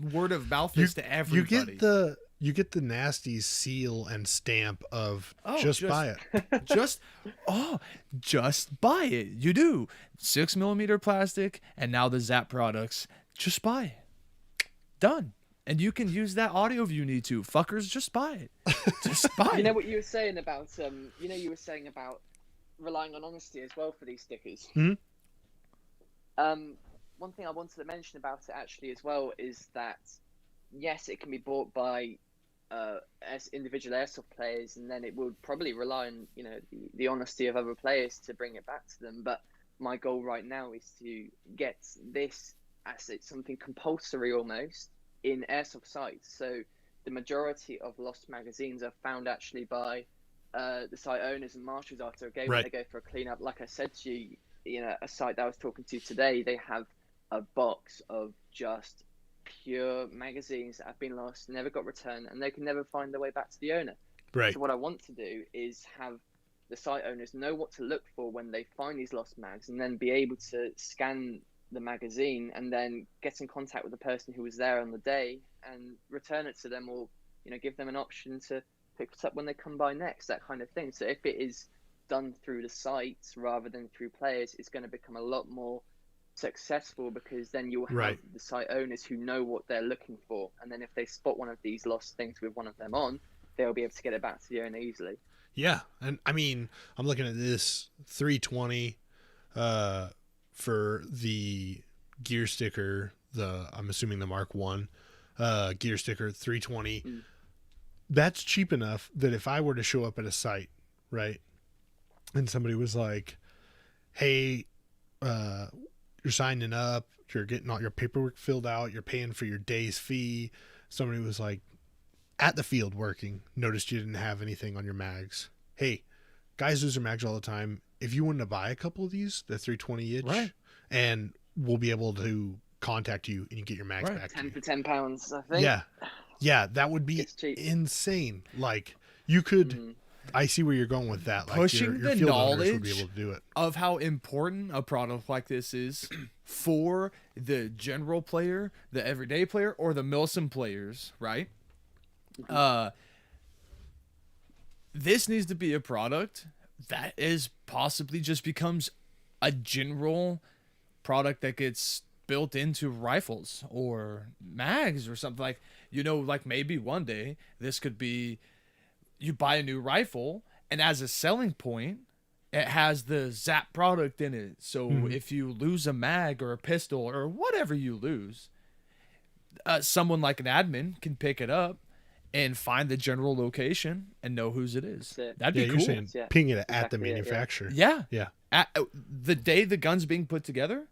word of mouth this to everybody. You get the nasty seal and stamp of Oh, just buy it. just buy it. You do 6mm plastic, and now the Zap products. Just buy it. Done. And you can use that audio if you need to. Fuckers, just buy it. Just buy it. You know what you were saying about relying on honesty as well for these stickers. One thing I wanted to mention about it actually as well is that yes, it can be bought by as individual airsoft players, and then it would probably rely on the honesty of other players to bring it back to them. But my goal right now is to get this as it's something compulsory almost in airsoft sites. So the majority of lost magazines are found actually by the site owners and marshals after a game when Right. they go for a cleanup. Like I said to you, a site that I was talking to today, they have a box of just pure magazines that have been lost, never got returned, and they can never find their way back to the owner. Right. So what I want to do is have the site owners know what to look for when they find these lost mags, and then be able to scan the magazine and then get in contact with the person who was there on the day and return it to them, or give them an option to pick it up when they come by next, that kind of thing. So if it is done through the sites rather than through players, it's going to become a lot more successful, because then you'll have Right. the site owners who know what they're looking for, and then if they spot one of these lost things with one of them on, they'll be able to get it back to the owner easily. Yeah, and I mean, I'm looking at this 320 for the gear sticker, I'm assuming the Mark 1 gear sticker 320. That's cheap enough that if I were to show up at a site, right, and somebody was like, "Hey, you're signing up, you're getting all your paperwork filled out, you're paying for your day's fee." Somebody was like, at the field working, noticed you didn't have anything on your mags. Hey, guys lose their mags all the time. If you wanted to buy a couple of these, the 320 inch, Right. and we'll be able to contact you and you get your mags Right. back to 10 you. for £10, I think. Yeah, that would be It's cheap. insane. Like, you could, I see where you're going with that. Like, Pushing your the field owners would be knowledge able to do it. of how important a product like this is for the general player, the everyday player, or the Milsim players, right? This needs to be a product that is possibly just becomes a general product that gets built into rifles or mags or something. Like, like maybe one day this could be, you buy a new rifle, and as a selling point, it has the Zap product in it. So if you lose a mag or a pistol or whatever you lose, someone like an admin can pick it up and find the general location and know whose it is. That's it. That'd Yeah, be you're cool. saying Yeah, ping it at the exactly it, yeah. manufacturer. Yeah. Yeah. The day the gun's being put together,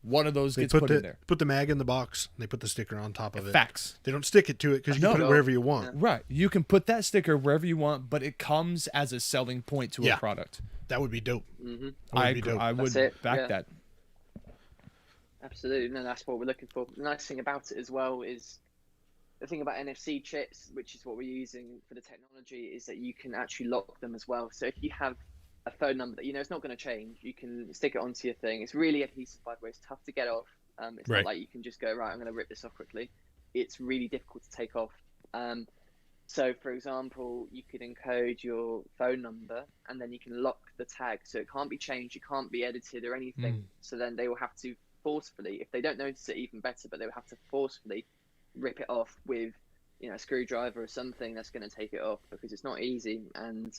one of those They gets put put in there. the mag in the box, and they put the sticker on top of it. Facts. They don't stick it to it because you can No. put it wherever you want. Right. You can put that sticker wherever you want, but it comes as a selling point to Yeah. a product. That would be dope. Mm-hmm. That would be dope. I would That's it, back yeah. that. Absolutely. No, that's what we're looking for. The nice thing about it as well is the thing about NFC chips, which is what we're using for the technology, is that you can actually lock them as well. So if you have a phone number that it's not going to change, you can stick it onto your thing. It's really adhesive, by the way. It's tough to get off. It's Right. not like you can just go, right, I'm going to rip this off quickly. It's really difficult to take off. So, for example, you could encode your phone number and then you can lock the tag. So it can't be changed, it can't be edited or anything. So then they will have to forcefully, if they don't notice it, even better, but they will have to forcefully rip it off with a screwdriver or something that's going to take it off, because it's not easy. And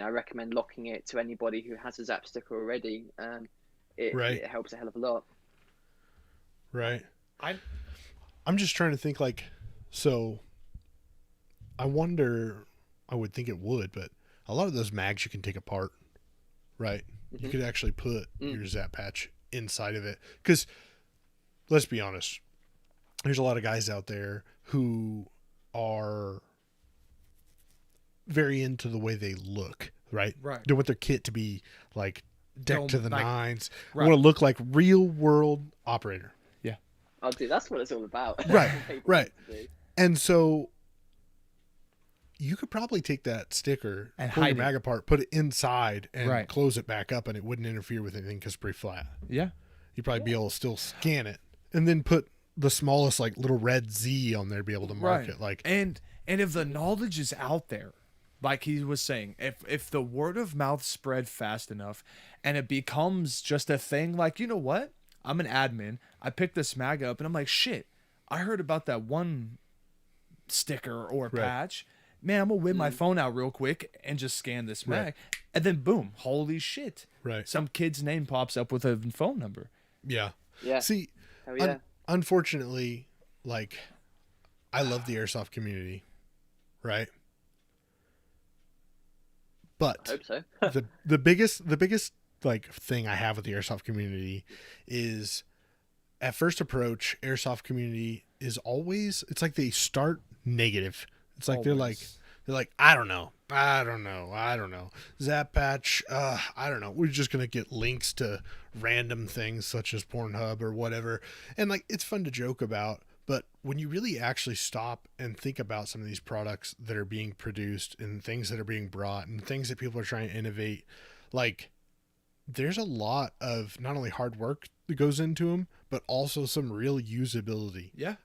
I recommend locking it to anybody who has a Zap sticker already. It helps a hell of a lot. Right. I'm just trying to think, like, so I wonder, I would think it would, but a lot of those mags you can take apart, right? You could actually put your Zap patch inside of it. Because, let's be honest, there's a lot of guys out there who are very into the way they look, right? Right. They want their kit to be, like, decked to the Like- nines. Right. Want to look like real world operator. Oh, dude, that's what it's all about. Right, People right. need to do. And so you could probably take that sticker And pull your hide it. mag apart, put it inside, and Right. close it back up, and it wouldn't interfere with anything because it's pretty flat. Yeah. You'd probably be able to still scan it, and then put the smallest, like, little red Z on there to be able to mark Right. it. Like, And if the knowledge is out there, like he was saying, if the word of mouth spread fast enough and it becomes just a thing, like, you know what? I'm an admin. I picked this mag up and I'm like, shit, I heard about that one sticker or Right. patch. Man, I'm gonna whip my phone out real quick and just scan this mag. Right. And then boom, holy shit. right. Some kid's name pops up with a phone number. Yeah. Yeah. See, Hell yeah. unfortunately, like, I love the airsoft community, right? I But hope so. the biggest like thing I have with the airsoft community is at first approach, airsoft community is always, it's like they start negative. It's like Always. they're like, I don't know. Zap patch, I don't know. We're just gonna get links to random things such as Pornhub or whatever. And like it's fun to joke about, but when you really actually stop and think about some of these products that are being produced and things that are being brought and things that people are trying to innovate, like there's a lot of not only hard work that goes into them, but also some real usability. Yeah,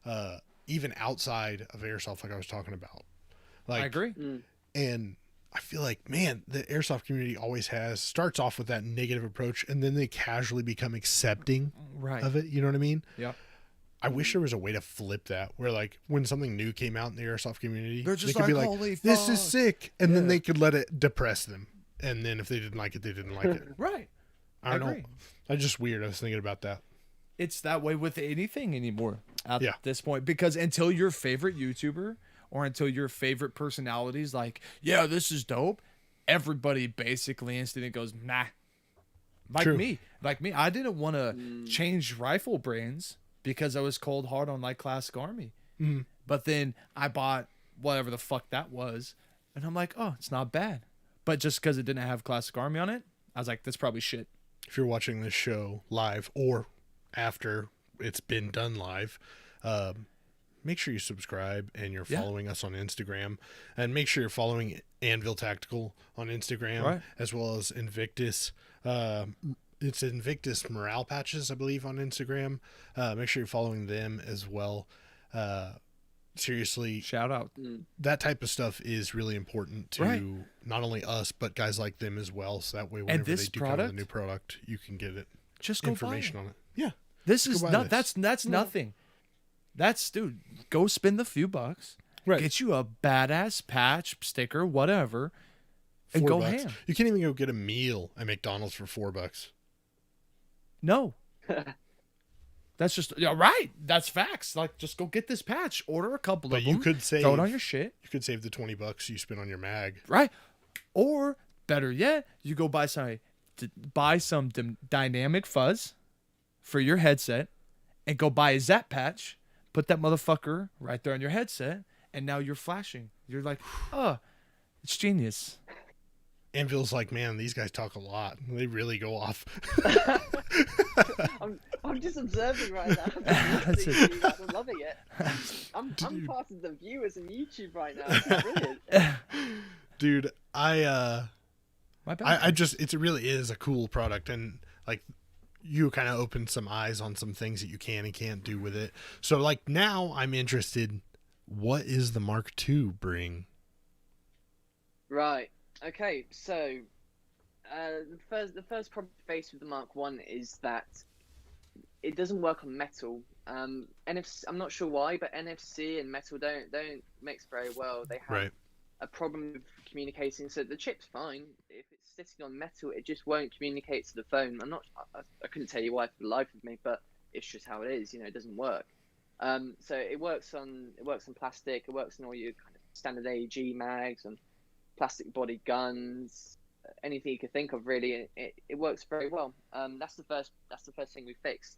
Even outside of airsoft, like I was talking about. I Like, agree. and I feel like, man, the airsoft community always starts off with that negative approach, and then they casually become accepting Right. of it. You know what I mean? Yeah. I wish there was a way to flip that, where like when something new came out in the airsoft community, They're just they could be like, like, "Holy "This is fuck." sick," and then Yeah. they could let it depress them, and then if they didn't like it, they didn't like it. Right. I don't know. agree. That's just weird. I was thinking about that. It's that way with anything anymore at Yeah. this point, because until your favorite YouTuber or until your favorite personalities like, yeah, this is dope, everybody basically instantly goes, nah. True. Like me, I didn't want to change rifle brands because I was cold hard on like Classic Army. Mhm. But then I bought whatever the fuck that was, and I'm like, oh, it's not bad. But just because it didn't have Classic Army on it, I was like, that's probably shit. If you're watching this show live or after it's been done live, make sure you subscribe and you're Yeah. following us on Instagram, and make sure you're following Anvil Tactical on Instagram, Right. as well as Invictus. It's Invictus Morale Patches, I believe, on Instagram. Make sure you're following them as well. Seriously, Shout out. that type of stuff is really important to Right. not only us, but guys like them as well. So that way, whenever this they do come with a product, new product, you can get it Just go information buy it. on it. Yeah. This Go is buy not. this. That's nothing. That's dude. Go spend the few bucks. Right. Get you a badass patch, sticker, whatever, and go $4. ham. You can't even go get a meal at McDonald's for $4. No. That's just right. That's facts. Like, just go get this patch. Order a couple But of you them. could save. Throw it on your shit. You could save the $20 you spend on your mag. Right. Or better yet, you go buy some dynamic fuzz for your headset, and go buy a Zap patch. Put that motherfucker right there on your headset, and now you're flashing. You're like, oh, it's genius. Anvil's like, man, these guys talk a lot. They really go off. I'm just observing right now. I'm That's listening to you guys. I'm loving it. I'm part of the viewers on YouTube right now. It's brilliant. Dude, My bad. I just, it really is a cool product, and like you kind of opened some eyes on some things that you can and can't do with it. So like now I'm interested, what is the Mark II bring? Right. Okay. So, the first problem faced with the Mark One is that it doesn't work on metal. NFC, I'm not sure why, but NFC and metal don't mix very well. They have Right. a problem with communicating. So the chip's fine. If it's sitting on metal, it just won't communicate to the phone. I couldn't tell you why for the life of me, but it's just how it is. You know, it doesn't work. So it works on plastic. It works on all your kind of standard AEG mags and plastic body guns, anything you could think of really. It works very well. That's the first thing we fixed.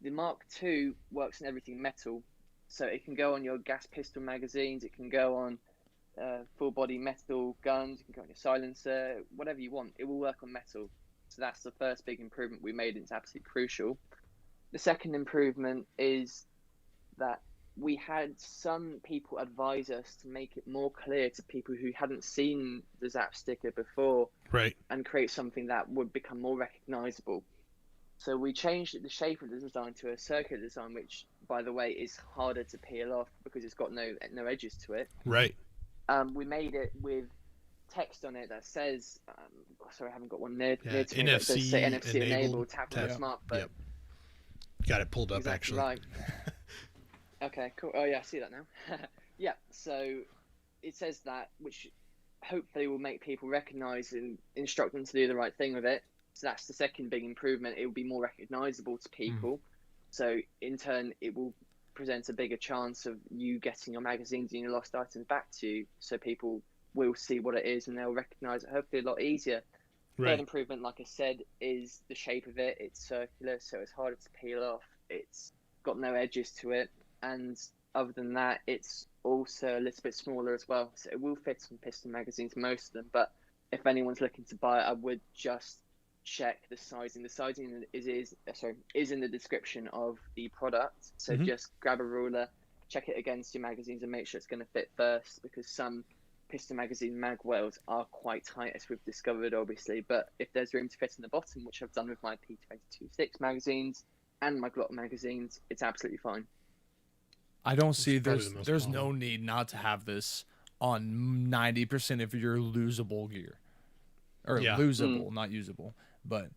The Mark II works on everything metal, so it can go on your gas pistol magazines. It can go on full body metal guns. It can go on your silencer, whatever you want. It will work on metal. So that's the first big improvement we made, and it's absolutely crucial. The second improvement is that we had some people advise us to make it more clear to people who hadn't seen the Zap sticker before, Right. and create something that would become more recognizable. So we changed the shape of the design to a circular design, which, by the way, is harder to peel off because it's got no edges to it. Right. We made it with text on it that says, sorry, I haven't got one near to me. But it NFC does say NFC enabled, enabled, tap on the smartphone. Yep. Got it pulled up Exactly actually. right. Okay, cool. Oh yeah, I see that now. Yeah, so it says that, which hopefully will make people recognize and instruct them to do the right thing with it. So that's the second big improvement. It will be more recognizable to people. So in turn, it will present a bigger chance of you getting your magazines and your lost items back to you. So people will see what it is and they'll recognize it hopefully a lot easier. Right. Third improvement, like I said, is the shape of it. It's circular, so it's harder to peel off. It's got no edges to it. And other than that, it's also a little bit smaller as well. So it will fit on piston magazines, most of them. But if anyone's looking to buy it, I would just check the sizing. The sizing is in the description of the product. So just grab a ruler, check it against your magazines and make sure it's going to fit first, because some piston magazine mag wells are quite tight, as we've discovered, obviously. But if there's room to fit in the bottom, which I've done with my P22.6 magazines and my Glock magazines, it's absolutely fine. I don't see probably the most there's common. no need not to have this on 90% of your losable gear. Or Yeah. losable, not usable. But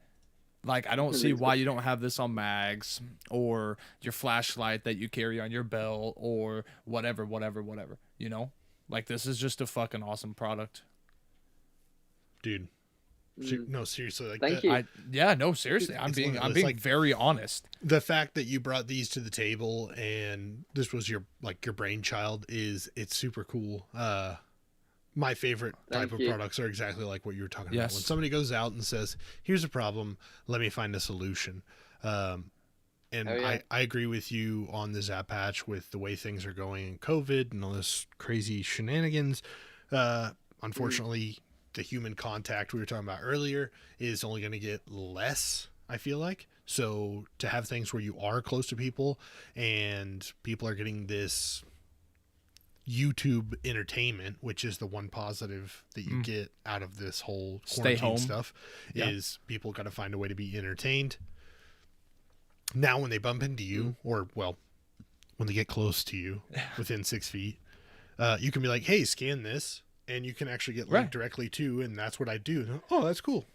like, I don't see why you don't have this on mags or your flashlight that you carry on your belt or whatever, you know? Like, this is just a fucking awesome product. Dude. No, seriously, like Thank that, you. No, seriously. I'm It's being one of those, being like- very honest. the fact that you brought these to the table and this was your brainchild it's super cool. My favorite type Thank of you. products are exactly like what you were talking about. Yes. When somebody goes out and says, here's a problem, let me find a solution. And Oh, yeah. I agree with you on the Zap Patch with the way things are going in COVID and all this crazy shenanigans. Unfortunately, the human contact we were talking about earlier is only going to get less, I feel like. So to have things where you are close to people and people are getting this YouTube entertainment, which is the one positive that you get out of this whole Stay quarantine home. stuff, Yeah. is people got to find a way to be entertained. Now, when they bump into you, or well, when they get close to you within 6 feet, you can be like, "Hey, scan this," and you can actually get linked Right. directly to, and that's what I do. Oh, that's cool.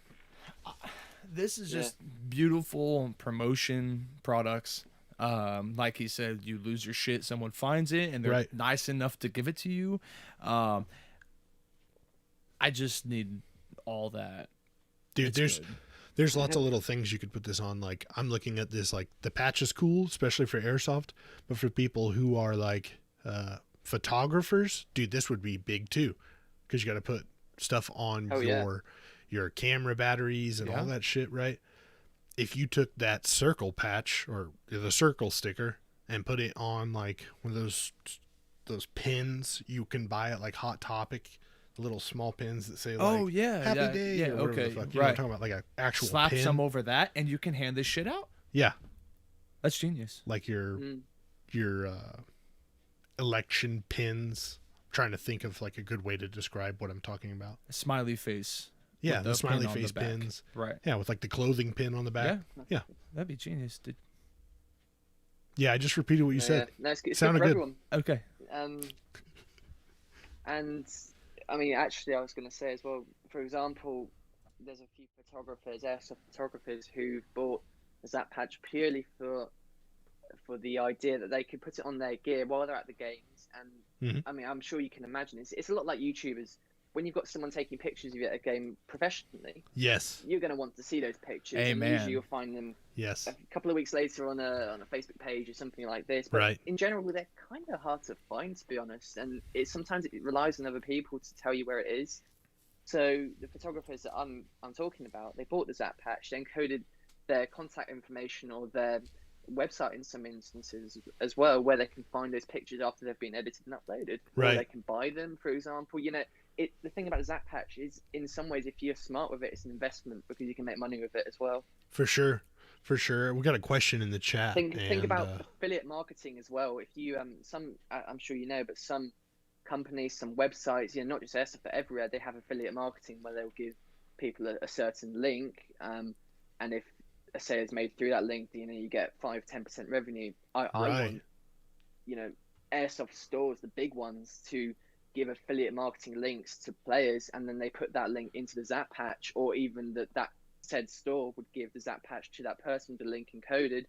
This is just beautiful promotion products. Like he said, you lose your shit, someone finds it, and they're Right. nice enough to give it to you. I just need all that. Dude, It's there's good. lots of little things you could put this on. Like, I'm looking at this, like, the patch is cool, especially for airsoft, but for people who are like photographers, dude, this would be big too, because you got to put stuff on your camera batteries and all that shit, right? If you took that circle patch or the circle sticker and put it on like one of those pins you can buy at like Hot Topic, little small pins that say like happy day or whatever the fuck. You know what I'm talking about, like an actual Slap pin. some over that, and you can hand this shit out. Yeah, That's genius. like your election pins. I'm trying to think of like a good way to describe what I'm talking about. A smiley face. Yeah, with the pin smiley on the face back. pins. Right. Yeah, with like the clothing pin on the back. Yeah. That'd be genius, dude. Yeah, I just repeated what you said. No, it's good Sounded for good. everyone. Okay. And I mean, actually, I was going to say as well, for example, there's a few photographers, airsoft photographers, who've bought the Zap Patch purely for the idea that they could put it on their gear while they're at the games. And I mean, I'm sure you can imagine it's a lot like YouTubers. When you've got someone taking pictures of you at a game professionally, Yes. you're going to want to see those pictures. Amen. And usually you'll find them Yes. a couple of weeks later on a Facebook page or something like this. But Right. in general, they're kind of hard to find, to be honest. And sometimes it relies on other people to tell you where it is. So the photographers that I'm talking about, they bought the Zap Patch, they encoded their contact information or their website in some instances as well, where they can find those pictures after they've been edited and uploaded. Right. Or they can buy them, for example. You know, the thing about the Zap Patch is, in some ways, if you're smart with it, it's an investment because you can make money with it as well. For sure. For sure. We got a question in the chat. Think about affiliate marketing as well. If you I'm sure you know, but some companies, some websites, you know, not just airsoft but everywhere, they have affiliate marketing where they'll give people a certain link, and if a sale is made through that link, you know, you get 5-10% revenue. I want, you know, airsoft stores, the big ones, to give affiliate marketing links to players, and then they put that link into the Zap Patch, or even that said store would give the Zap Patch to that person, the link encoded,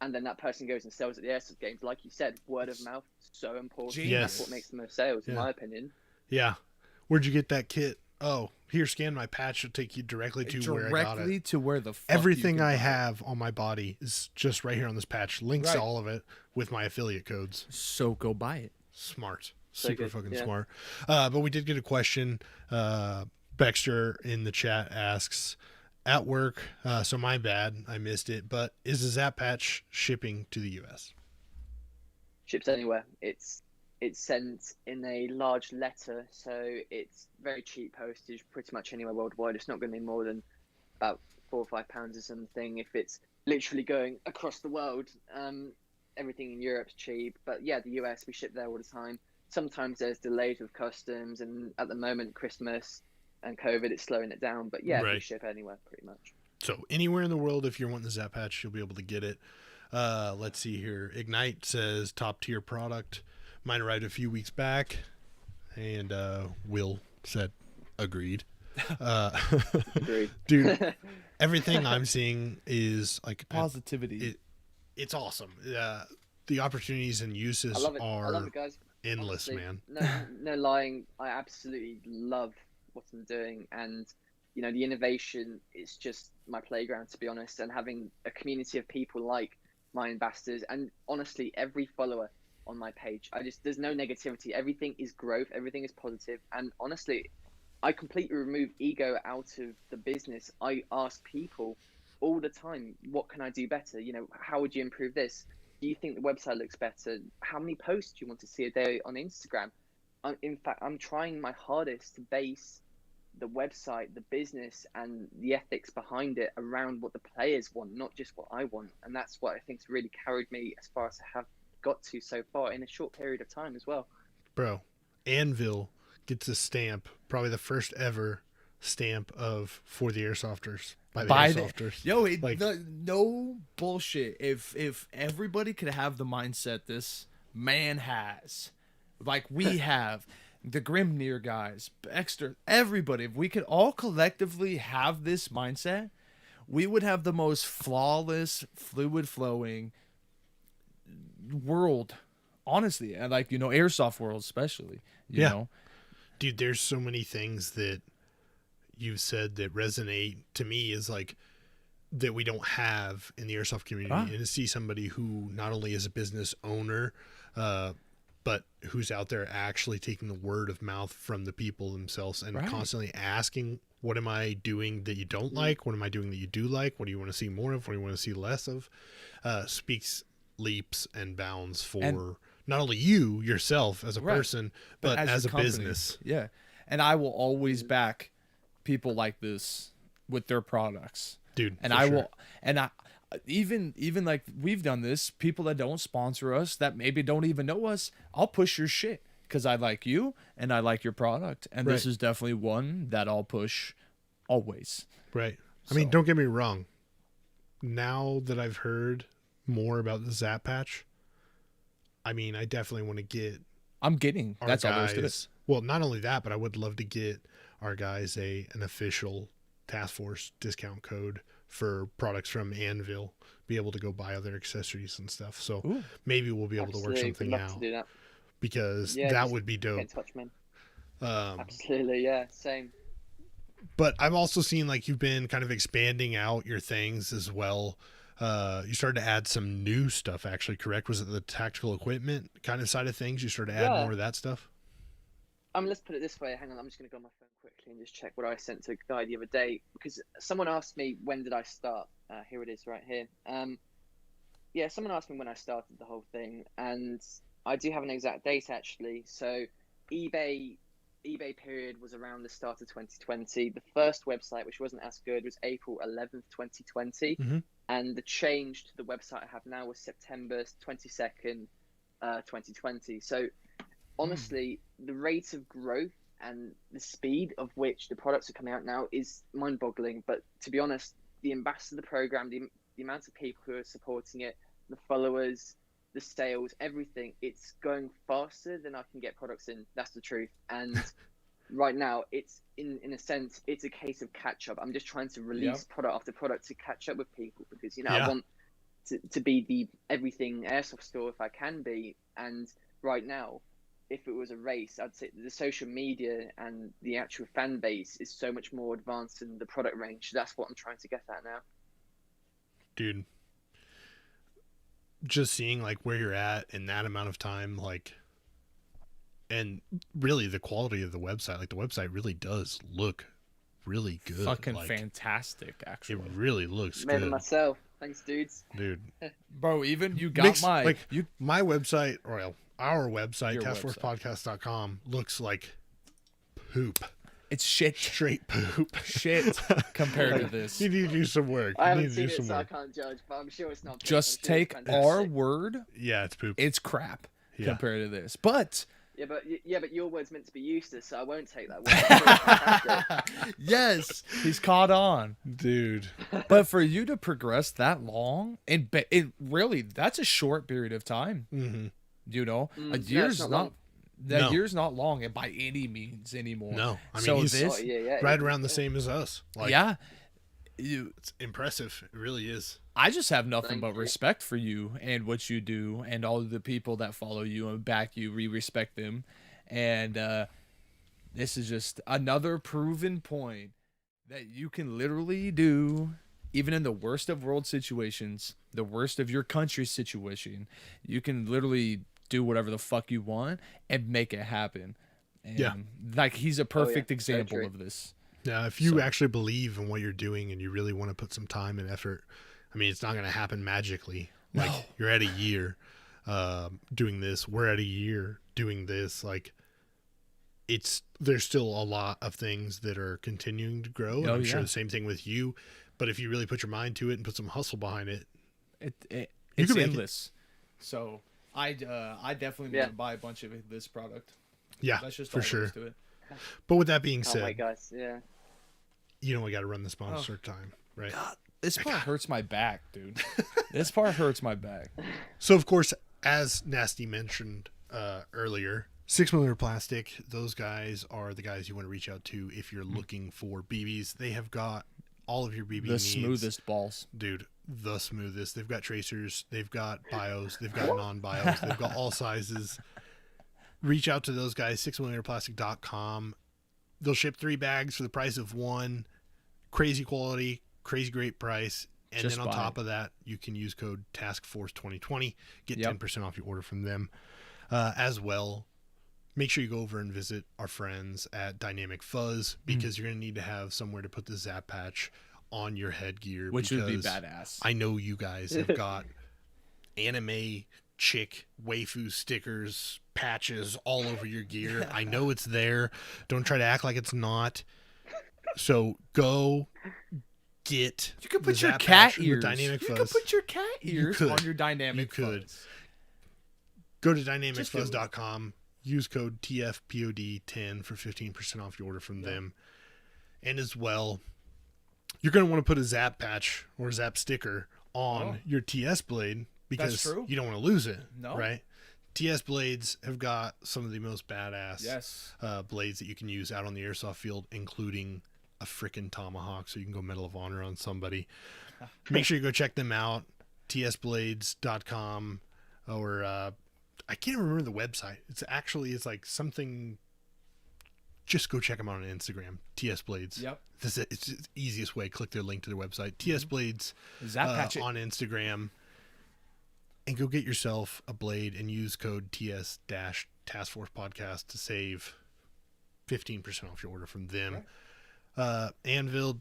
and then that person goes and sells at the airsoft games. Like you said, word of mouth, so important. Yes. That's what makes the most sales, in my opinion. Yeah. Where'd you get that kit? oh, here, scan my patch. It'll take you directly to where I got Directly it. to where the fuck Everything you can I buy it. have on my body is just right here on this patch. Links to Right. all of it with my affiliate codes. So go buy it. Smart. So Super good, fucking yeah. smart. But we did get a question. Baxter in the chat asks, at work, so my bad, I missed it, but is the Zap patch shipping to the US? Ships anywhere. It's sent in a large letter, so it's very cheap postage pretty much anywhere worldwide. It's not going to be more than about £4 or £5 or something if it's literally going across the world. Everything in Europe's cheap, but yeah, the US, we ship there all the time. Sometimes there's delays with customs, and at the moment, Christmas and COVID, it's slowing it down. But yeah, we Right. ship anywhere pretty much. So anywhere in the world, if you're wanting the Zap patch, you'll be able to get it. Let's see here. Ignite says top tier product. Mine arrived a few weeks back, and Will said agreed. Agreed. Dude, everything I'm seeing is like Positivity. it's awesome. The opportunities and uses I love it. are I love it, guys. endless, Honestly, man. No lying. I absolutely love what I'm doing, and you know, the innovation is just my playground, to be honest. And having a community of people like my ambassadors, and honestly, every follower on my page, there's no negativity. Everything is growth. Everything is positive. And honestly, I completely remove ego out of the business. I ask people all the time, what can I do better? You know, how would you improve this? Do you think the website looks better? How many posts do you want to see a day on Instagram? In fact, I'm trying my hardest to base the website, the business, and the ethics behind it around what the players want, not just what I want. And that's what I think's really carried me as far as I have got to so far in a short period of time as well. Bro, Anvil gets a stamp, probably the first ever stamp of for the airsofters by the airsofters. No bullshit. If everybody could have the mindset this man has, like we have, the Grimnir guys, Baxter, everybody, if we could all collectively have this mindset, we would have the most flawless, fluid flowing world, honestly. And like, you know, airsoft world especially, you know. Dude, there's so many things that you've said that resonate to me is like that we don't have in the airsoft community. And to see somebody who not only is a business owner, but who's out there actually taking the word of mouth from the people themselves and constantly asking, what am I doing that you don't like? What am I doing that you do like? What do you want to see more of? What do you want to see less of? Speaks leaps and bounds for not only you yourself as a person, but as a company. business. Yeah. And I will always back people like this with their products. Dude. And I will, and I, even like we've done this, people that don't sponsor us, that maybe don't even know us, I'll push your shit because I like you and I like your product. And this is definitely one that I'll push always. Right. I mean, don't get me wrong. Now that I've heard more about the Zap patch, I mean, I definitely want to get that's all there is to it. Well, not only that, but I would love to get our guys an official task force discount code for products from Anvil, be able to go buy other accessories and stuff. So maybe we'll be able to work something out to do that. because that would be dope. Get in touch, man. Absolutely, yeah, same. But I've also seen like you've been kind of expanding out your things as well. You started to add some new stuff, actually, correct? Was it the tactical equipment kind of side of things? You started to add more of that stuff? Let's put it this way. Hang on, I'm just going to go on my phone quickly and just check what I sent to a guy the other day, because someone asked me, when did I start? Here it is right here. Yeah, someone asked me when I started the whole thing, and I do have an exact date, actually. So eBay period was around the start of 2020. The first website, which wasn't as good, was April 11th, 2020. And the change to the website I have now was September 22nd, 2020. So honestly, the rate of growth and the speed of which the products are coming out now is mind-boggling. But to be honest, the ambassador program, the amount of people who are supporting it, the followers, the sales, everything, it's going faster than I can get products in. That's the truth. And right now, it's in a sense, it's a case of catch up. I'm just trying to release product after product to catch up with people because, you know, I want to be the everything airsoft store if I can be. And right now, if it was a race, I'd say the social media and the actual fan base is so much more advanced in the product range. That's what I'm trying to get at now. Dude, just seeing like where you're at in that amount of time, like, and really the quality of the website, like the website really does look really good. Fucking like, fantastic, it actually. really looks Made it good, myself. Thanks, dudes. dude. Bro, even you got my website, or well, our website, Your taskforcepodcast.com, looks like poop. it's shit. Straight poop. Shit compared to this. You need to do some work. I You need haven't to do seen it, some so I work. can't judge, but I'm sure it's not. Just I'm sure it's take fantastic. our word. Yeah, it's poop. It's crap Yeah. compared to this. But Yeah, but your word's meant to be useless, so I won't take that word. I'm sure it's fantastic. yes, he's caught on. Dude. But for you to progress that long, and it really, that's a short period of time. Mm-hmm. You know, a no, it's year's not not. long. That No. year's not long by any means anymore. No, I mean, so he's this, Oh, yeah, right around the same as us. Like, yeah, it's impressive. It really is. I just have nothing Thank but you. respect for you and what you do, and all of the people that follow you and back you. We respect them, and this is just another proven point that you can literally do, even in the worst of world situations, the worst of your country's situation. You can literally do whatever the fuck you want and make it happen. And Yeah. like he's a perfect Very example true. of this. Now, if you So- actually believe in what you're doing and you really want to put some time and effort, I mean, it's not going to happen magically. Like, No. you're at a year doing this. We're at a year doing this. Like, there's still a lot of things that are continuing to grow. And Oh, I'm sure yeah. the same thing with you. But if you really put your mind to it and put some hustle behind it, You It's can make it. endless. So I definitely Yeah. need to buy a bunch of this product. yeah, That's just for all there sure. is to it. But with that being Can't said, wait, guys. Yeah. you know we got to run the sponsor time, right? This part hurts my back, dude. This part hurts my back. So, of course, as Nasty mentioned earlier, 6mm Plastic, those guys are the guys you want to reach out to if you're looking for BBs. They have got all of your BB The needs. smoothest balls. Dude, the smoothest. They've got tracers, they've got bios, they've got non-bios, they've got all sizes. Reach out to those guys, 6mmPlastic.com. They'll ship 3 bags for the price of 1. Crazy quality, crazy great price. And Just then on buy top it. of that, you can use code TASKFORCE2020. Get Yep. 10% off your order from them. As well, make sure you go over and visit our friends at Dynamic Fuzz, because you're going to need to have somewhere to put the Zap Patch on your headgear. Which would be because badass. I know you guys have got anime chick waifu stickers, patches all over your gear. I know it's there. Don't try to act like it's not. So go get. You could the put your Zap cat Patch from ears. Dynamic You Fuzz. could put your cat ears could. on your dynamic You could. fuzz. Go to Just do it. dynamicfuzz.com. Use code TFPOD10 for 15% off your order from them. And as well, you're going to want to put a Zap Patch or Zap sticker on your TS blade, because true. you don't want to lose it. No. Right? TS blades have got some of the most badass Yes. blades that you can use out on the airsoft field, including a freaking tomahawk, so you can go Medal of Honor on somebody. Make sure you go check them out, tsblades.com, or I can't remember the website. It's like something. Just go check them out on Instagram, TS Blades. Yep. It's the easiest way. Click their link to their website, TS Blades, Zap patch it. on Instagram, and go get yourself a blade and use code TS-Task Force Podcast to save 15% off your order from them. Anvil,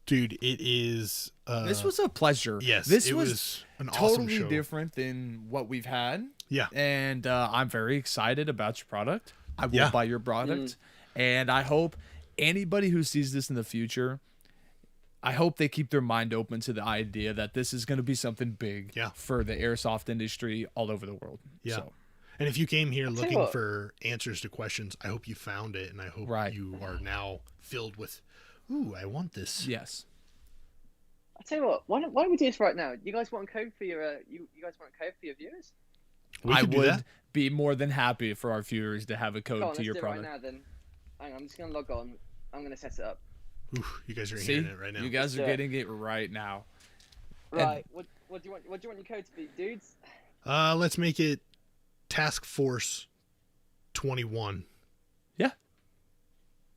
dude, it is. This was a pleasure. Yes, This it was was an awesome totally show. different than what we've had. Yeah. And I'm very excited about your product. I will Yeah. buy your product. And I hope anybody who sees this in the future, I hope they keep their mind open to the idea that this is going to be something big Yeah. for the airsoft industry all over the world. Yeah. So, And if you came here tell you looking what. for answers to questions, I hope you found it, and I hope Right. you are now filled with, ooh, I want this. yes. I'll tell you what. Why don't we do this right now? You guys want a code for your you guys want a code for your viewers? We I could do would that. be more than happy for our viewers to have a code Go on, to let's your do it product. right now then. Hang on, I'm just gonna log on. I'm gonna set it up. Ooh, you guys are See, hearing it right now. you guys are Yeah. getting it right now. Right. What do you want? What do you want your code to be, dudes? Let's make it Task Force 21. Yeah.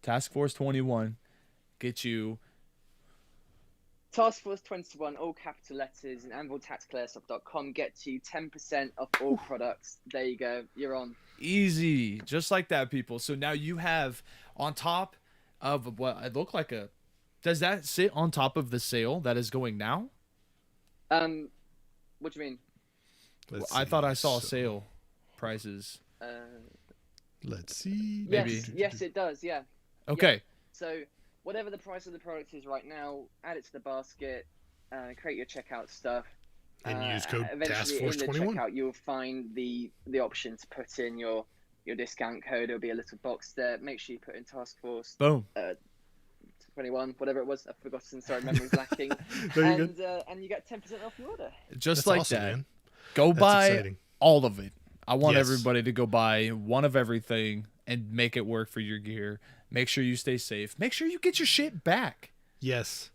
Task Force 21. Get you. Task Force 21, all capital letters, and anviltacticalairsoft.com gets you 10% off all products. There you go. You're on. Easy. Just like that, people. So now you have on top of what I look like a. Does that sit on top of the sale that is going now? What do you mean? I thought I saw sale prices. Let's see. Yes, yes, it does. Yeah. Okay. Yeah. So whatever the price of the product is right now, add it to the basket, create your checkout stuff, And use code eventually in the TASKFORCE21. checkout you'll find the option to put in your discount code. There'll be a little box there. Make sure you put in Task Force Boom. 21, whatever it was. I've forgotten. Sorry, memory's lacking. There you And you get 10% off your order. Just That's like awesome, that. man. Go That's buy exciting. all of it. I want Yes. everybody to go buy one of everything and make it work for your gear. Make sure you stay safe. Make sure you get your shit back. Yes.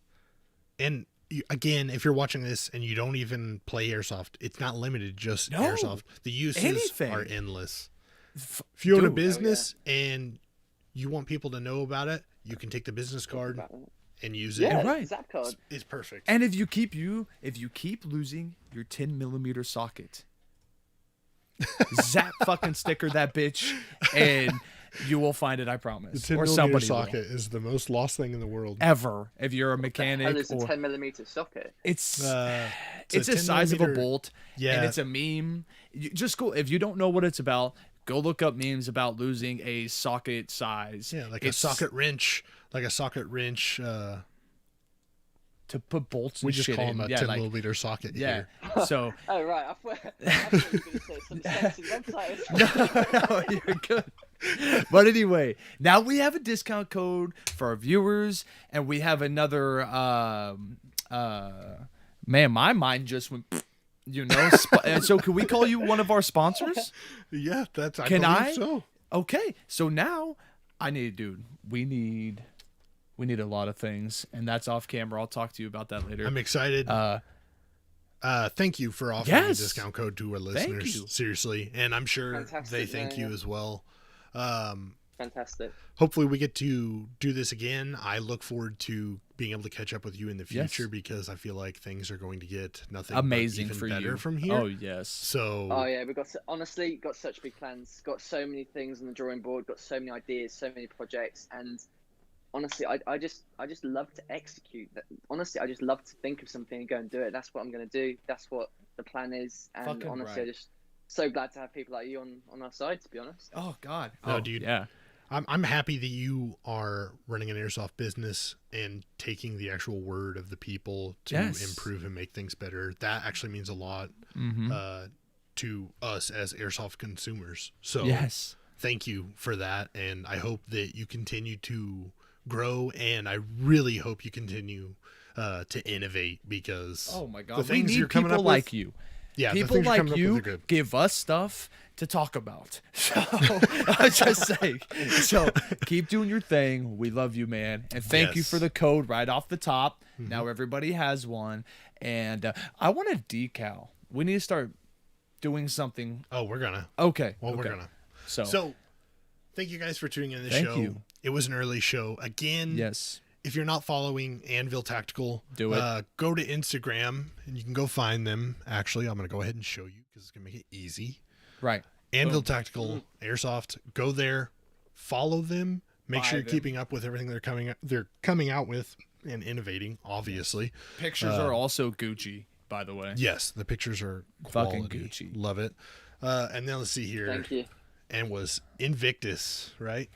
And again, if you're watching this and you don't even play airsoft, it's not limited just No. airsoft. The uses Anything. are endless. If you own a Dude. business and you want people to know about it, you can take the business card About that. and use Yeah, it. right. Zap card. It's perfect. And if you keep losing your 10mm socket, zap fucking sticker that bitch, and you will find it. I the promise. 10 Or millimeter somebody socket is the most lost thing in the world. will. Ever. If you're a Hell mechanic is a or 10mm socket. it's It's a a size of a 10mm bolt, Yeah. and it's a meme. Just go if you don't know what it's about. Go look up memes about losing a socket size. Yeah, like It's a socket wrench. to put bolts. We and just shit call in. them a Yeah, 10 like- millimeter socket Yeah. here. So Oh, right. I thought you were going to say some sexy website. no, you're good. But anyway, now we have a discount code for our viewers, and we have another. Man, my mind just went. And so can we call you one of our sponsors? Yeah, I Can believe I? so. Okay, so now we need a lot of things, and that's off camera. I'll talk to you about that later. I'm excited. Thank you for offering a Yes. discount code to our listeners. you. Seriously, and I'm sure Fantastic, they thank you yeah. as well. Fantastic. Hopefully we get to do this again. I look forward to being able to catch up with you in the Yes. future because I feel like things are going to get nothing but Amazing even for better you from here. Oh yes. So Oh yeah, honestly got such big plans. Got so many things on the drawing board. Got so many ideas, so many projects, and honestly, I just love to execute. Honestly, I just love to think of something and go and do it. That's what I'm gonna do. That's what the plan is. And Fucking honestly, right. I just so glad to have people like you on our side. To be honest. Oh God. No, Oh, dude. Yeah. I'm happy that you are running an airsoft business and taking the actual word of the people to Yes. improve and make things better. That actually means a lot Mm-hmm. to us as airsoft consumers. So Yes. thank you for that, and I hope that you continue to grow, and I really hope you continue to innovate because Oh my the God. We things need you're coming people up like with, you. yeah, the People things you're like coming up with you are good. give us stuff to talk about. So I'm just saying. So keep doing your thing. We love you, man. And thank you Yes. for the code right off the top. Mhm. Now everybody has one. And I want a decal. We need to start doing something. Oh, we're gonna. Okay. Well, we're okay. gonna. So, So, thank you guys for tuning in the Thank show. you. It was an early show. Again, yes. if you're not following Anvil Tactical, Do it. Go to Instagram and you can go find them. Actually, I'm going to go ahead and show you because it's going to make it easy. Right. Anvil Boom. Tactical Airsoft. Go there, follow them. Make Buy sure you're them. keeping up with everything they're coming out with and innovating. Obviously, Pictures are also Gucci, by the way. yes, the pictures are Fucking quality. Gucci. Love it. And then let's see here. Thank you. And was Invictus, right?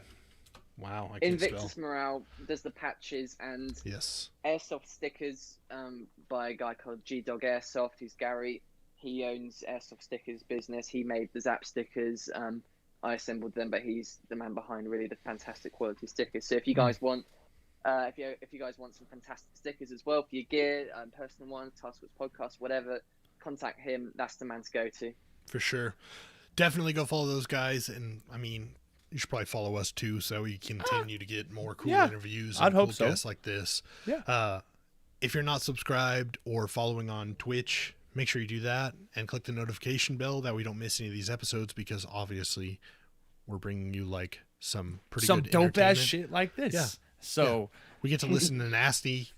Wow, I can't Invictus spell. Morale does the patches and Yes. airsoft stickers by a guy called G Dog Airsoft. Who's Gary. He owns Airsoft Stickers business. He made the Zap stickers. I assembled them, but he's the man behind really the fantastic quality stickers. So if you guys want, if you guys want some fantastic stickers as well for your gear, personal ones, Task Force podcast, whatever, contact him. That's the man to go to. For sure. Definitely go follow those guys. And I mean, you should probably follow us too so you continue to get more cool Yeah, interviews I'd and hope cool so. guests like this. Yeah. If you're not subscribed or following on Twitch, make sure you do that and click the notification bell that we don't miss any of these episodes because obviously we're bringing you like some pretty Some good dope ass entertainment. shit like this. Yeah. So We get to listen to Nasty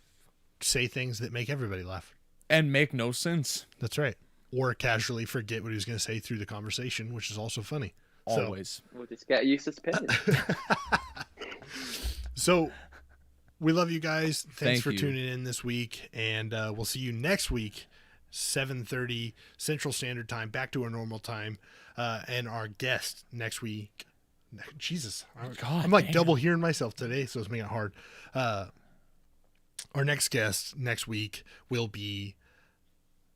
say things that make everybody laugh. and make no sense. That's right. Or casually forget what he was going to say through the conversation, which is also funny. So- Always. We'll just get you suspended. So we love you guys. Thanks Thank for you. tuning in this week, and we'll see you next week, 7:30 Central Standard Time, back to our normal time, and our guest next week. Jesus, God I'm like damn. double hearing myself today, so it's making it hard. Our next guest next week will be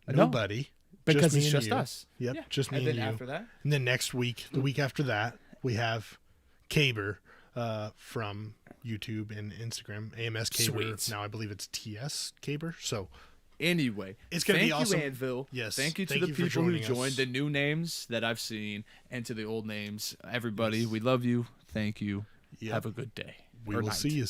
No, nobody. because me it's and just you. us. Yep, Yeah. just me And and, then you. after that, And then next week, the week after that, we have Caber from YouTube and Instagram. AMS Caber. Sweet. Now I believe it's TS Caber. So anyway, It's gonna be thank awesome. you, Anvil. Yes, Thank you to thank the you for people who joining joined, us. the new names that I've seen, and to the old names. Everybody, we love you. Thank you. Yep. Have a good day. we or will night. see you.